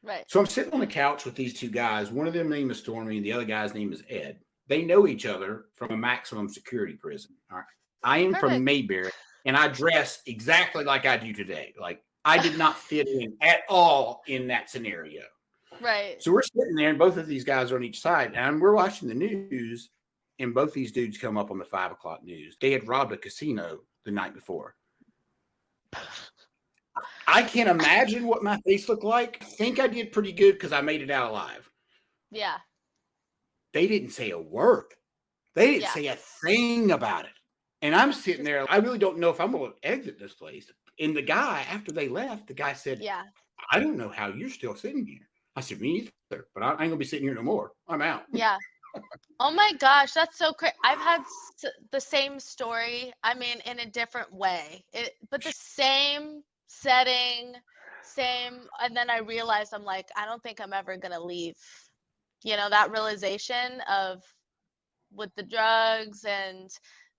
Right. so I'm sitting on the couch with these two guys. One of them name is Stormy, and the other guy's name is Ed. They know each other from a maximum security prison. All right. I am from Perfect. Mayberry, and I dress exactly like I do today. Like I did not fit in at all in that scenario. Right. So we're sitting there, and both of these guys are on each side, and we're watching the news, and both these dudes come up on the 5 o'clock news. They had robbed a casino the night before. I can't imagine what my face looked like. I think I did pretty good because I made it out alive. Yeah. They didn't say a word. They didn't say a thing about it. And I'm sitting there. I really don't know if I'm going to exit this place. And the guy, after they left, the guy said, I don't know how you're still sitting here. I said, me either, but I ain't going to be sitting here no more. I'm out. Yeah. Oh my gosh, that's so crazy. I've had the same story. I mean, in a different way, but the same setting, same. And then I realized I'm like, I don't think I'm ever going to leave. You know, that realization of with the drugs and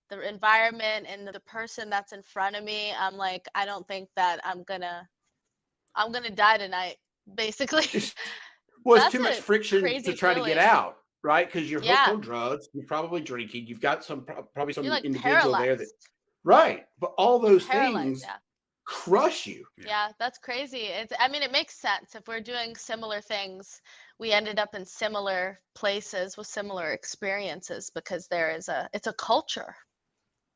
the environment and the person that's in front of me, I'm like, I don't think that I'm gonna die tonight, basically. Well, it's too much friction to try to get out, right? Because you're hooked on drugs, you're probably drinking, you've got probably some like individual there that, right? But all those things crush you. Yeah, that's crazy. I mean, it makes sense. If we're doing similar things, we ended up in similar places with similar experiences because it's a culture.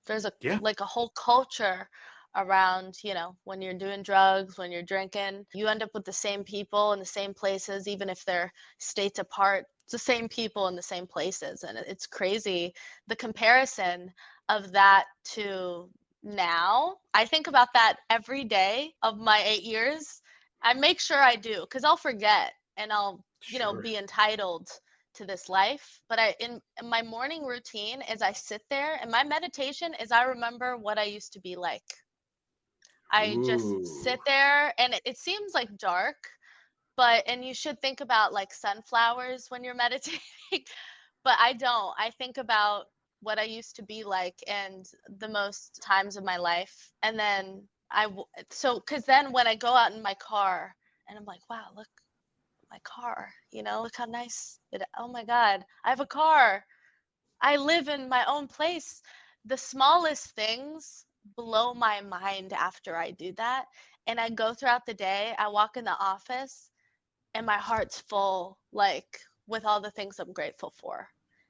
There's like a whole culture around, you know, when you're doing drugs, when you're drinking, you end up with the same people in the same places, even if they're states apart. It's the same people in the same places. And it's crazy. The comparison of that to now, I think about that every day of my 8 years. I make sure I do because I'll forget and I'll, you know, be entitled to this life. But in my morning routine is I sit there and my meditation is I remember what I used to be like. I just sit there and it seems like dark, and you should think about like sunflowers when you're meditating, but I don't. I think about what I used to be like and the most times of my life. And then because then when I go out in my car and I'm like, wow, look, my car, you know, look how nice oh my God, I have a car. I live in my own place. The smallest things blow my mind after I do that. And I go throughout the day, I walk in the office and my heart's full, like with all the things I'm grateful for.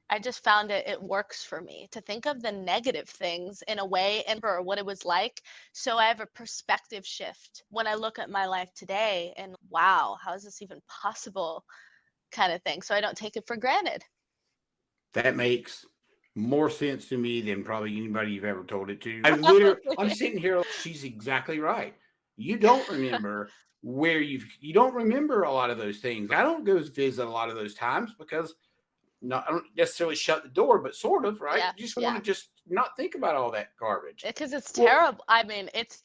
I just found it works for me to think of the negative things in a way and for what it was like. So I have a perspective shift when I look at my life today and wow, how is this even possible kind of thing. So I don't take it for granted. That makes more sense to me than probably anybody you've ever told it to. I'm sitting here, she's exactly right. You don't remember where you don't remember a lot of those things. I don't go visit a lot of those times because I don't necessarily shut the door, but sort of, right? Yeah, you just want to just not think about all that garbage. Because it's terrible. I mean, it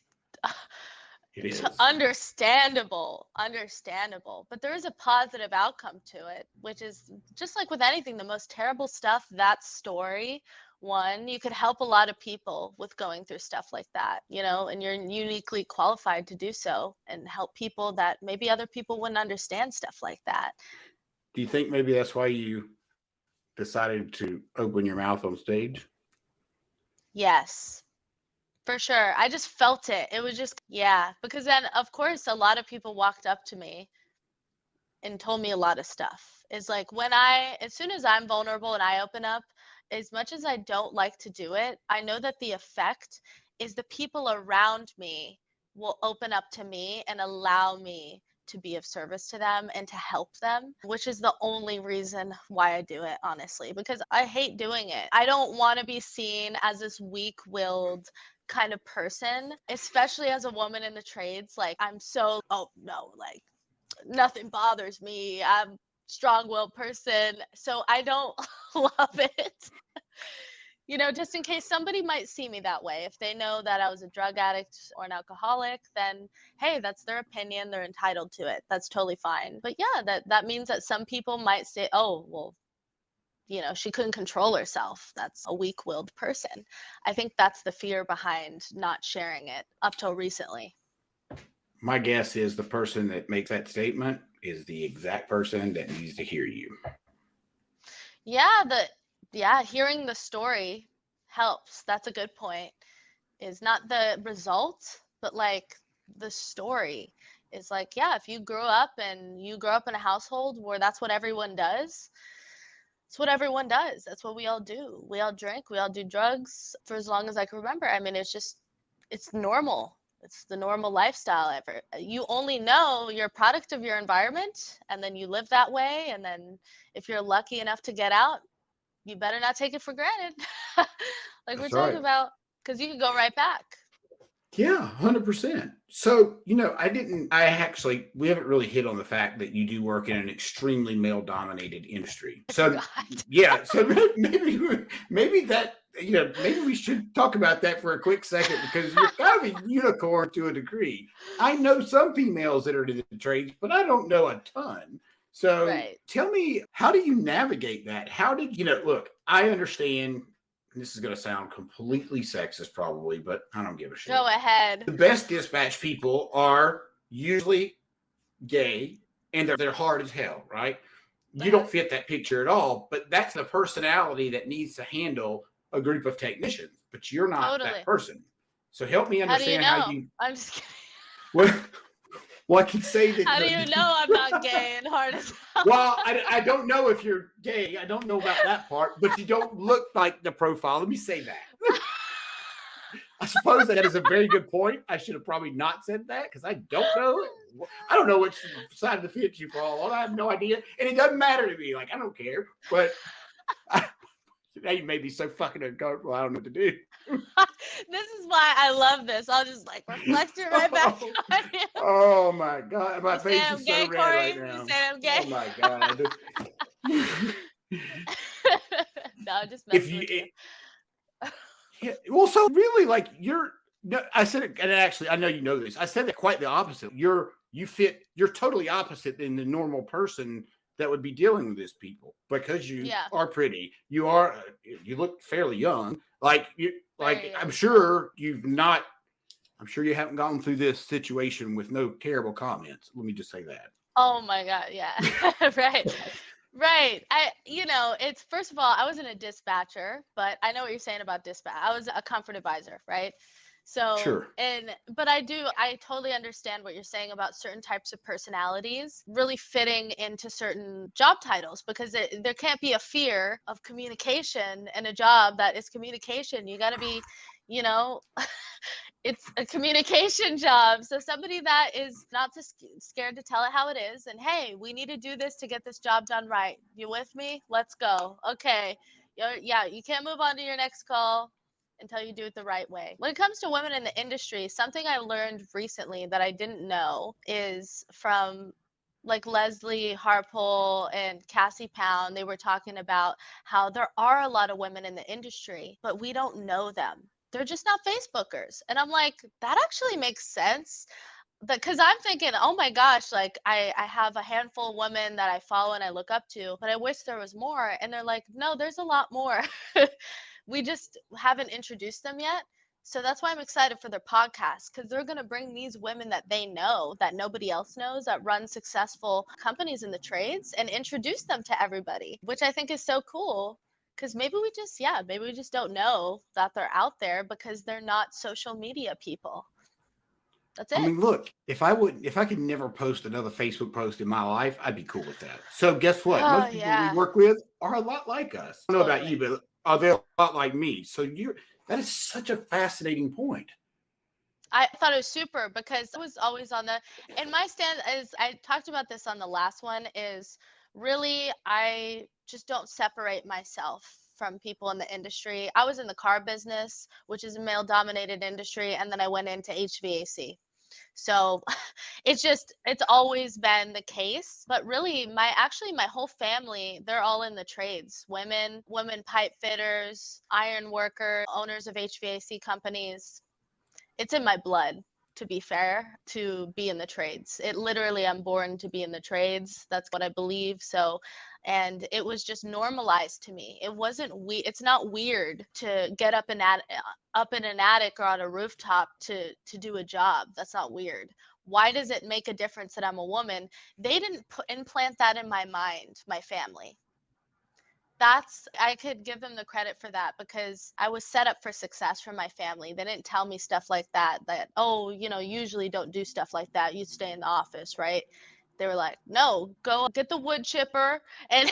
is understandable, but there is a positive outcome to it, which is just like with anything, the most terrible stuff, that story, one, you could help a lot of people with going through stuff like that, you know, and you're uniquely qualified to do so and help people that maybe other people wouldn't understand stuff like that. Do you think maybe that's why you decided to open your mouth on stage? Yes, for sure. I just felt it. It was just, because then of course a lot of people walked up to me and told me a lot of stuff. It's like as soon as I'm vulnerable and I open up, as much as I don't like to do it, I know that the effect is the people around me will open up to me and allow me to be of service to them and to help them, which is the only reason why I do it, honestly, because I hate doing it. I don't want to be seen as this weak-willed kind of person, especially as a woman in the trades. Like I'm so, oh no, like nothing bothers me. I'm a strong-willed person, so I don't love it. You know, just in case somebody might see me that way. If they know that I was a drug addict or an alcoholic, then hey, that's their opinion. They're entitled to it. That's totally fine. But yeah, that means that some people might say, oh, well, she couldn't control herself. That's a weak-willed person. I think that's the fear behind not sharing it up till recently. My guess is the person that makes that statement is the exact person that needs to hear you. Yeah, hearing the story helps. That's a good point. Is not the result, but like the story is like, yeah, if you grow up in a household where that's what everyone does, it's what everyone does. That's what we all do. We all drink, we all do drugs for as long as I can remember. I mean, it's normal. It's the normal lifestyle ever. You only know you're a product of your environment, and then you live that way. And then if you're lucky enough to get out, you better not take it for granted. Like we're That's talking right. about, because you can go right back. Yeah, 100%. So, we haven't really hit on the fact that you do work in an extremely male dominated industry. So, God. yeah, so maybe that, maybe we should talk about that for a quick second because you're kind of a unicorn to a degree. I know some females that are in the trades, but I don't know a ton. So Right. Tell me, how do you navigate that? How did, look, I understand. This is going to sound completely sexist probably, but I don't give a shit. Go ahead. The best dispatch people are usually gay and they're hard as hell, right? You don't fit that picture at all, but that's the personality that needs to handle a group of technicians, but you're not that person. So help me understand how do you know? I'm just kidding. Well, I can say that. How do you know I'm not gay and hard as hell? Well, I don't know if you're gay. I don't know about that part, but you don't look like the profile. Let me say that. I suppose that is a very good point. I should have probably not said that because I don't know. I don't know which side of the fence you fall on. I have no idea. And it doesn't matter to me. Like, I don't care. But now you made me so fucking uncomfortable. I don't know what to do. This is why I love this. I'll just reflect it right back on you. Oh my God. My face is gay, so red Corey? right now. You say I'm gay? Oh my God. No, just messing with you. Yeah, well, so really, like I said it, and actually, I know you know this. I said it quite the opposite. You're totally opposite than the normal person that would be dealing with this people because you are pretty. You look fairly young. I'm sure you haven't gone through this situation with no terrible comments. Let me just say that. Oh my God. Yeah. Right. Right. It's first of all, I wasn't a dispatcher, but I know what you're saying about dispatch. I was a comfort advisor, right? So, sure. But I totally understand what you're saying about certain types of personalities really fitting into certain job titles because there can't be a fear of communication in a job that is communication. You got to be, it's a communication job. So somebody that is not so scared to tell it how it is. And hey, we need to do this to get this job done right. You with me? Let's go. Okay. Yeah, you can't move on to your next call until you do it the right way. When it comes to women in the industry, something I learned recently that I didn't know is from like Leslie Harpole and Cassie Pound. They were talking about how there are a lot of women in the industry, but we don't know them. They're just not Facebookers. And I'm like, that actually makes sense. Because I'm thinking, oh my gosh, like I have a handful of women that I follow and I look up to, but I wish there was more. And they're like, no, there's a lot more. We just haven't introduced them yet. So that's why I'm excited for their podcast, because they're going to bring these women that they know that nobody else knows that run successful companies in the trades and introduce them to everybody, which I think is so cool. Because maybe we just don't know that they're out there because they're not social media people. That's it. I mean, look, if I could never post another Facebook post in my life, I'd be cool with that. So guess what? Most people we work with are a lot like us. I don't know about you, but are they a lot like me? So that is such a fascinating point. I thought it was super because I was always and my stand is, I talked about this on the last one, is really, I just don't separate myself from people in the industry. I was in the car business, which is a male dominated industry. And then I went into HVAC. So it's always been the case. But really, my whole family, they're all in the trades. Women pipe fitters, iron workers, owners of HVAC companies. It's in my blood. to be fair, to be in the trades. It literally, I'm born to be in the trades. That's what I believe. So, and it was just normalized to me. It wasn't it's not weird to get up in an attic or on a rooftop to do a job. That's not weird. Why does it make a difference that I'm a woman? They didn't implant that in my mind, my family. I could give them the credit for that, because I was set up for success from my family. They didn't tell me stuff like that, oh, usually don't do stuff like that. You stay in the office, right? They were like, no, go get the wood chipper and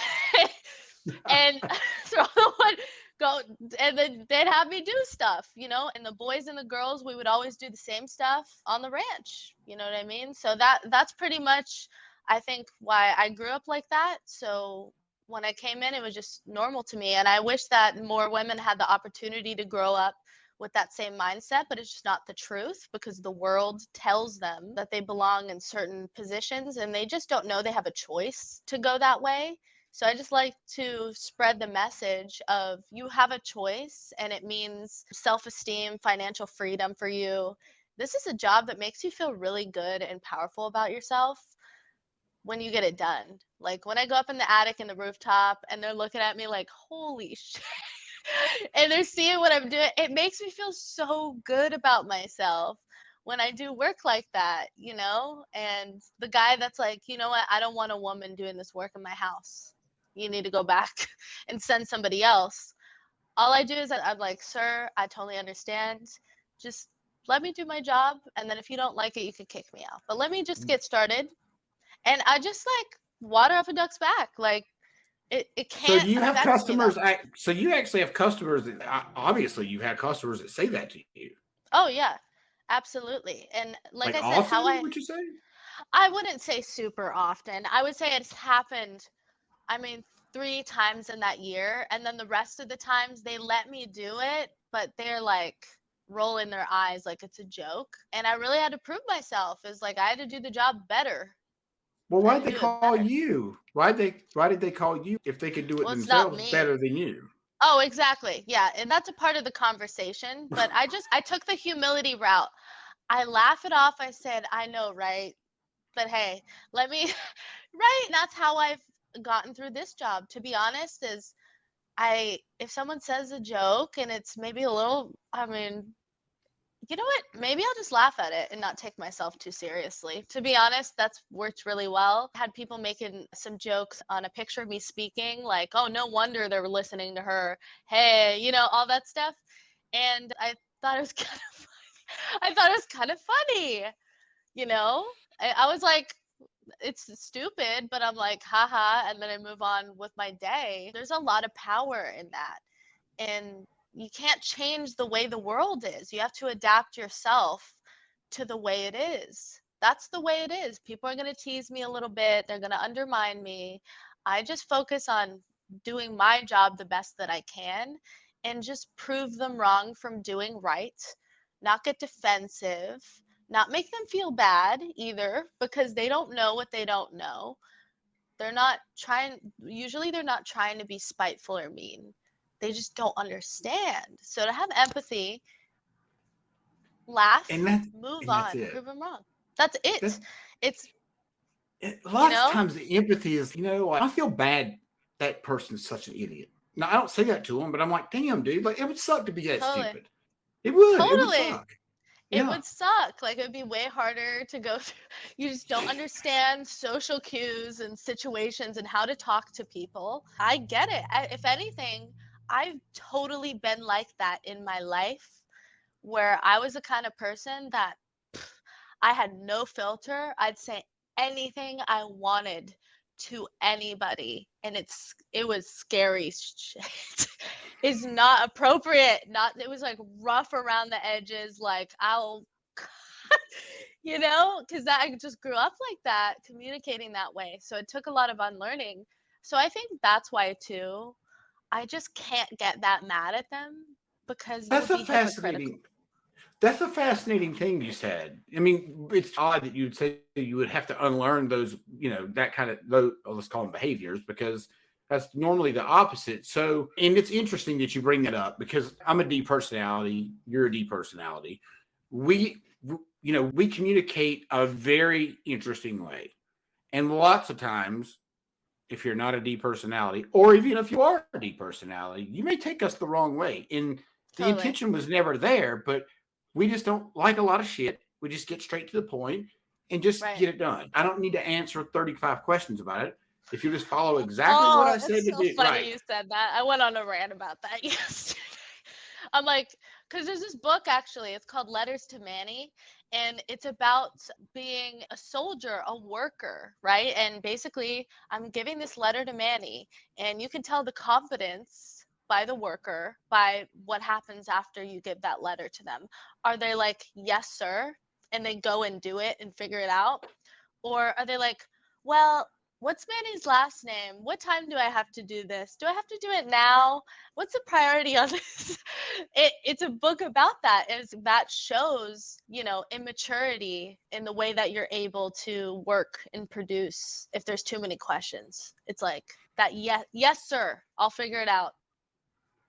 and throw the wood, go, and then they'd have me do stuff, and the boys and the girls, we would always do the same stuff on the ranch. You know what I mean? So that's pretty much, I think, why I grew up like that. So when I came in, it was just normal to me. And I wish that more women had the opportunity to grow up with that same mindset, but it's just not the truth, because the world tells them that they belong in certain positions and they just don't know they have a choice to go that way. So I just like to spread the message of, you have a choice, and it means self-esteem, financial freedom for you. This is a job that makes you feel really good and powerful about yourself when you get it done. Like when I go up in the attic and the rooftop and they're looking at me like, holy shit, and they're seeing what I'm doing, it makes me feel so good about myself when I do work like that, and the guy that's like, you know what, I don't want a woman doing this work in my house. You need to go back and send somebody else. All I do is I'm like, sir, I totally understand. Just let me do my job. And then if you don't like it, you can kick me out. But let me just get started. And I just like water off a duck's back. Like it can't. So you have affect me customers. that. So you actually have customers that obviously you've had customers that say that to you. Oh yeah, absolutely. And like I said, often, would you say? I wouldn't say super often. I would say it's happened, I mean, 3 times in that year. And then the rest of the times they let me do it, but they're like rolling their eyes like it's a joke. And I really had to prove myself. It's like I had to do the job better. Well, why'd they call you? Why did they call you if they could do it themselves better than you? Oh, exactly. Yeah. And that's a part of the conversation. But I took the humility route. I laugh it off. I said, I know, right? But hey, let me, right? And that's how I've gotten through this job. To be honest, is if someone says a joke and it's maybe a little, I mean, you know what? Maybe I'll just laugh at it and not take myself too seriously. To be honest, that's worked really well. Had people making some jokes on a picture of me speaking, like, oh, no wonder they were listening to her. Hey, all that stuff. And I thought it was kind of funny. I thought it was kind of funny, I was like, it's stupid, but I'm like, haha, and then I move on with my day. There's a lot of power in that. And you can't change the way the world is. You have to adapt yourself to the way it is. That's the way it is. People are going to tease me a little bit. They're going to undermine me. I just focus on doing my job the best that I can and just prove them wrong from doing right, not get defensive, not make them feel bad either, because they don't know what they don't know. Usually they're not trying to be spiteful or mean. They just don't understand. So to have empathy, laugh, move on, prove them wrong. That's it. A lot of times the empathy is, I feel bad that person's such an idiot. Now, I don't say that to them, but I'm like, damn, dude, like, it would suck to be that stupid. It would. Totally. It would suck. It would suck. Like, it would be way harder to go through. You just don't understand social cues and situations and how to talk to people. I get it. If anything, I've totally been like that in my life, where I was the kind of person that I had no filter. I'd say anything I wanted to anybody, and it was scary shit. It's not appropriate. It was like rough around the edges, like I'll because I just grew up like that, communicating that way. So it took a lot of unlearning. So I think that's why too, I just can't get that mad at them, because that's a fascinating thing you said. I mean, it's odd that you'd say you would have to unlearn those, that kind of those, let's call them behaviors, because that's normally the opposite. So, and it's interesting that you bring that up, because I'm a D personality, you're a D personality. We we communicate a very interesting way. And lots of times, if you're not a D personality, or even if you are a D personality, you may take us the wrong way. And the Totally. intention was never there, but we just don't like a lot of shit. We just get straight to the point and just get it done. I don't need to answer 35 questions about it. If you just follow exactly what I said It's to so do, funny right? you said that. I went on a rant about that yesterday. I'm like, because there's this book actually, it's called Letters to Manny, and it's about being a soldier, a worker, right? And basically, I'm giving this letter to Manny, and you can tell the confidence by the worker by what happens after you give that letter to them. Are they like, yes, sir, and they go and do it and figure it out? Or are they like, well, what's Manny's last name? What time do I have to do this? Do I have to do it now? What's the priority on this? It's a book about that. That shows, immaturity in the way that you're able to work and produce if there's too many questions. It's like that, yes, sir, I'll figure it out.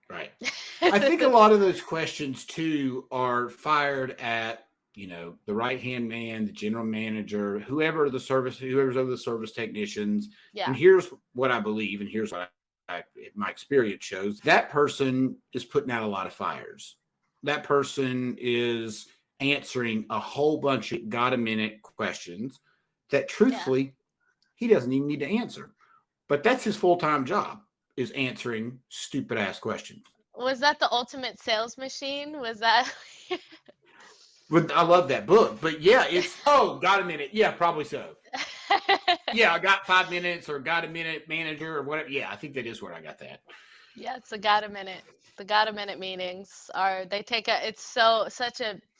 Right. I think a lot of those questions too are fired at, the right-hand man, the general manager, whoever's over the service technicians. Yeah. And here's what I believe, and here's what my experience shows. That person is putting out a lot of fires. That person is answering a whole bunch of got-a-minute questions that truthfully he doesn't even need to answer. But that's his full-time job, is answering stupid-ass questions. Was that the ultimate sales machine? Was that... I love that book, but yeah, got a minute. Yeah, probably so. Yeah, I got 5 minutes or got a minute manager or whatever. Yeah, I think that is where I got that. Yeah, it's the got a minute. The got a minute meetings it's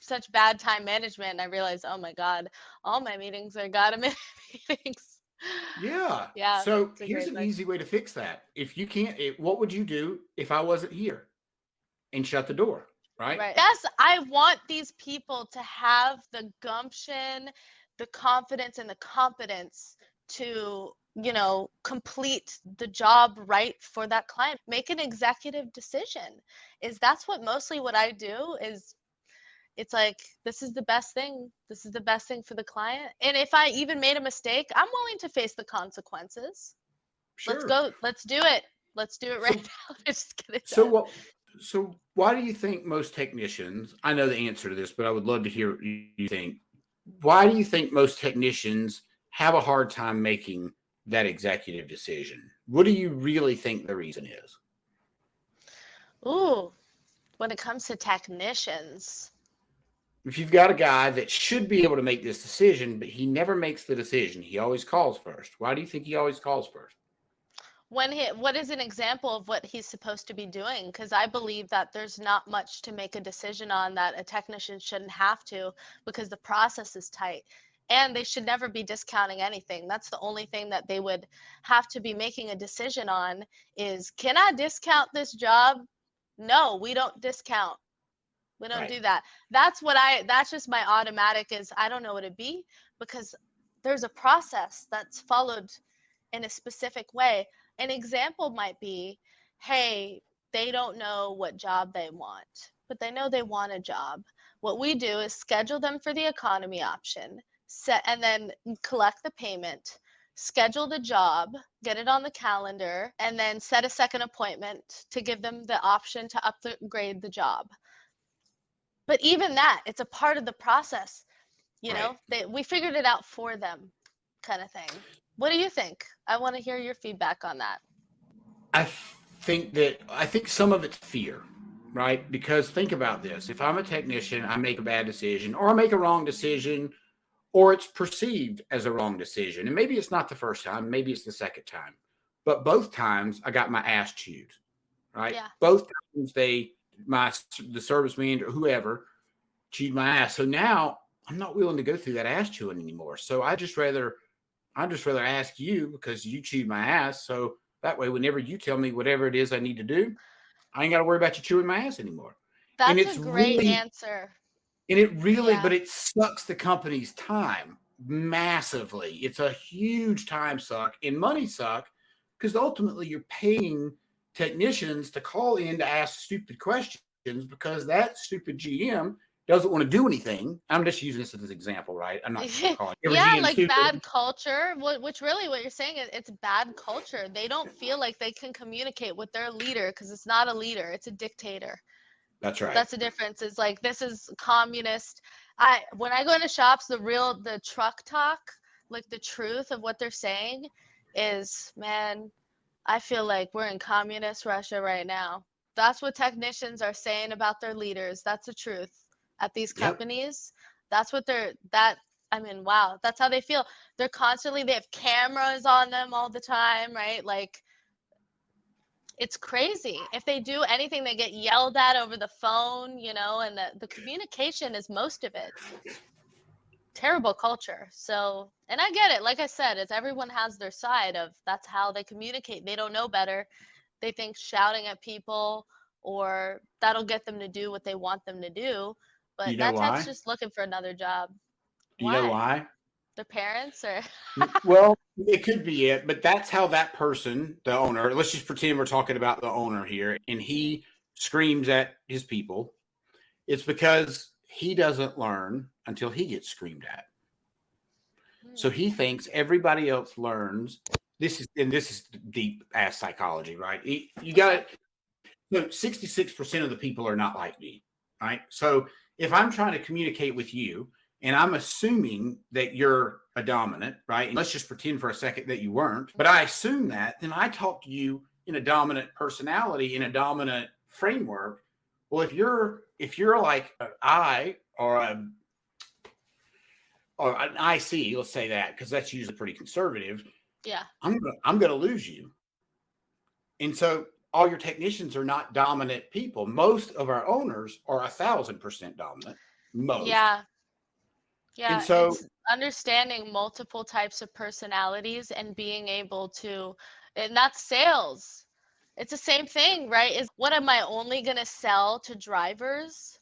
such bad time management. And I realized, oh my God, all my meetings are got a minute meetings. Yeah. Yeah. So here's an easy way to fix that. If you can't, what would you do if I wasn't here? And shut the door. Right. Yes, I want these people to have the gumption, the confidence, and the competence to, complete the job right for that client. Make an executive decision. That's mostly what I do is it's like, this is the best thing. This is the best thing for the client. And if I even made a mistake, I'm willing to face the consequences. Sure. Let's go. Let's do it. Let's do it right now. Just get it done. So why do you think most technicians, I know the answer to this, but I would love to hear what you think. Why do you think most technicians have a hard time making that executive decision? What do you really think the reason is? Ooh, when it comes to technicians. If you've got a guy that should be able to make this decision, but he never makes the decision, he always calls first. Why do you think he always calls first? What is an example of what he's supposed to be doing? Because I believe that there's not much to make a decision on that a technician shouldn't have to, because the process is tight and they should never be discounting anything. That's the only thing that they would have to be making a decision on is, can I discount this job? No, we don't discount. We don't do that. That's just my automatic is, I don't know what it'd be, because there's a process that's followed in a specific way. An example might be, hey, they don't know what job they want, but they know they want a job. What we do is schedule them for the economy option, and then collect the payment, schedule the job, get it on the calendar, and then set a second appointment to give them the option to upgrade the job. But even that, it's a part of the process. We figured it out for them, kind of thing. What do you think? I want to hear your feedback on that. I think some of it's fear, right? Because think about this. If I'm a technician, I make a bad decision or I make a wrong decision, or it's perceived as a wrong decision. And maybe it's not the first time, maybe it's the second time. But both times I got my ass chewed, right? Yeah. Both times the service manager or whoever chewed my ass. So now I'm not willing to go through that ass chewing anymore. So I'd just rather ask you because you chewed my ass. So that way, whenever you tell me whatever it is I need to do, I ain't got to worry about you chewing my ass anymore. That's a great answer. And it really, but it sucks the company's time massively. It's a huge time suck and money suck because ultimately you're paying technicians to call in to ask stupid questions because that stupid GM doesn't want to do anything. I'm just using this as an example, right? I'm not calling every Yeah, GM like stupid. bad culture, which really what you're saying is it's bad culture. They don't feel like they can communicate with their leader because it's not a leader, it's a dictator. That's right. That's the difference. Is like this is communist. When I go into shops, the truck talk, like the truth of what they're saying is, man, I feel like we're in communist Russia right now. That's what technicians are saying about their leaders. That's the truth at these Yep. companies. That's what I mean, wow, that's how they feel. They have cameras on them all the time, right? Like, it's crazy. If they do anything, they get yelled at over the phone, and the communication is most of it. Terrible culture. So, and I get it. Like I said, it's everyone has their side of that's how they communicate. They don't know better. They think shouting at people or that'll get them to do what they want them to do. But You know that tech's why? just looking for another job. Do you know Why? why? Their parents or Well, it could be it, but that's how that person, the owner, let's just pretend we're talking about the owner here, and he screams at his people. It's because he doesn't learn until he gets screamed at. So he thinks everybody else learns. This is deep ass psychology, right? You got so 66% of the people are not like me, right? So if I'm trying to communicate with you and I'm assuming that you're a dominant, right? And let's just pretend for a second that you weren't, but I assume that, then I talk to you in a dominant personality, in a dominant framework. Well, if you're like an I or an IC, let's say that, because that's usually pretty conservative. Yeah. I'm gonna lose you. And so all your technicians are not dominant people. Most of our owners are 1,000% dominant. Most. Yeah. Yeah. And so It's understanding multiple types of personalities and being able to, and that's sales. It's the same thing, right? Is what am I only gonna sell to drivers?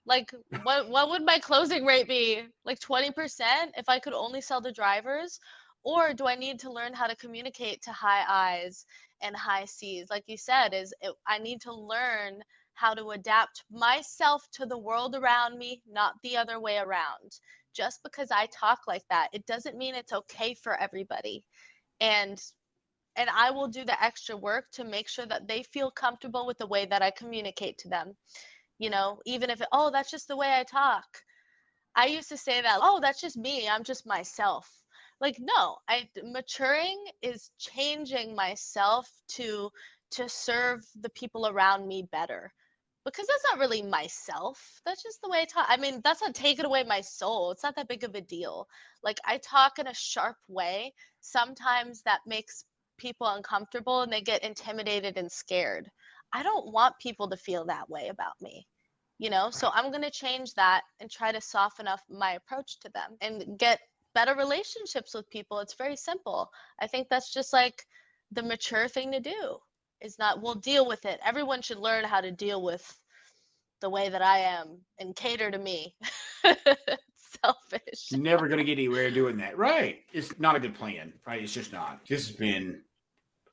Like, what would my closing rate be? Like 20% if I could only sell to drivers? Or do I need to learn how to communicate to high I's and high C's? Like you said, I need to learn how to adapt myself to the world around me, not the other way around. Just because I talk like that, it doesn't mean it's okay for everybody. And I will do the extra work to make sure that they feel comfortable with the way that I communicate to them. Even if oh, that's just the way I talk. I used to say that, oh, that's just me. I'm just myself. Like, no, maturing is changing myself to serve the people around me better. Because that's not really myself. That's just the way I talk. I mean, that's not taking away my soul. It's not that big of a deal. Like, I talk in a sharp way. Sometimes that makes people uncomfortable and they get intimidated and scared. I don't want people to feel that way about me. So I'm going to change that and try to soften up my approach to them and get better relationships with people. It's very simple. I think that's just like the mature thing to do. Is not, we'll deal with it. Everyone should learn how to deal with the way that I am and cater to me. Selfish. never going to get anywhere doing that. Right. It's not a good plan, right? It's just not. This has been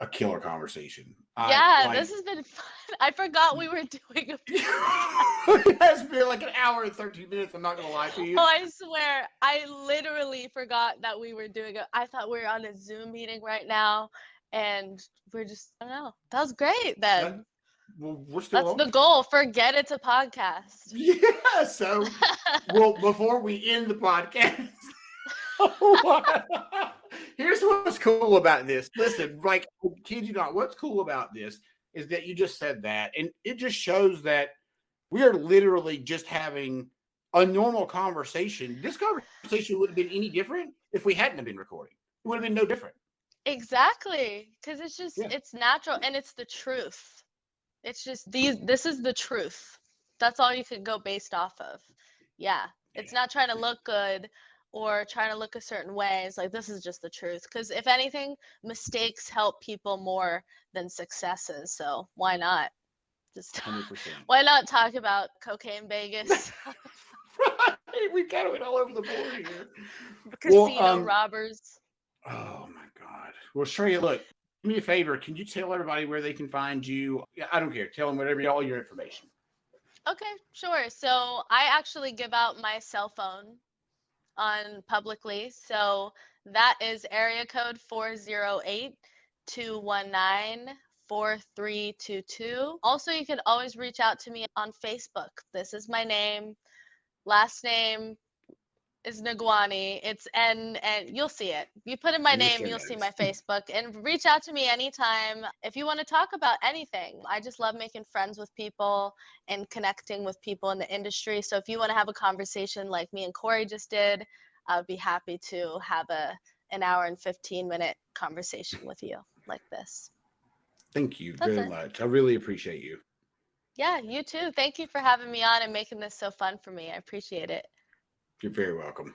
a killer conversation. This has been fun. I forgot we were doing a it has been like an hour and 13 minutes. I'm not going to lie to you. Oh, I swear. I literally forgot that we were doing it. I thought we were on a Zoom meeting right now. And we're just, I don't know. That was great then. Well, we're still That's on. the goal. Forget it's a podcast. Yeah. So, well, before we end the podcast, here's what's cool about this. Listen, like, kid you not, what's cool about this is that you just said that. And it just shows that we are literally just having a normal conversation. This conversation would have been any different if we hadn't have been recording. It would have been no different. Exactly. Because it's just, it's natural and it's the truth. It's just this is the truth. That's all you can go based off of. Yeah. It's not trying to look good or trying to look a certain way. It's like, this is just the truth. Because if anything, mistakes help people more than successes. So why not? Just 100%. Why not talk about cocaine Vegas? Right. We kind of went all over the board here. Casino robbers. Oh my God. Well, Shreya, look, do me a favor. Can you tell everybody where they can find you? I don't care. Tell them whatever, all your information. Okay, sure. So I actually give out my cell phone on publicly. So that is area code 408-219-4322. Also, you can always reach out to me on Facebook. This is my name, last name is Nagwani. It's and you'll see it. You put in my In the name, show you'll see notes. my Facebook, and reach out to me anytime if you want to talk about anything. I just love making friends with people and connecting with people in the industry. So if you want to have a conversation like me and Corey just did, I would be happy to have an hour and 15-minute conversation with you like this. Thank you That's very it. much. I really appreciate you. Yeah, you too. Thank you for having me on and making this so fun for me. I appreciate it. You're very welcome.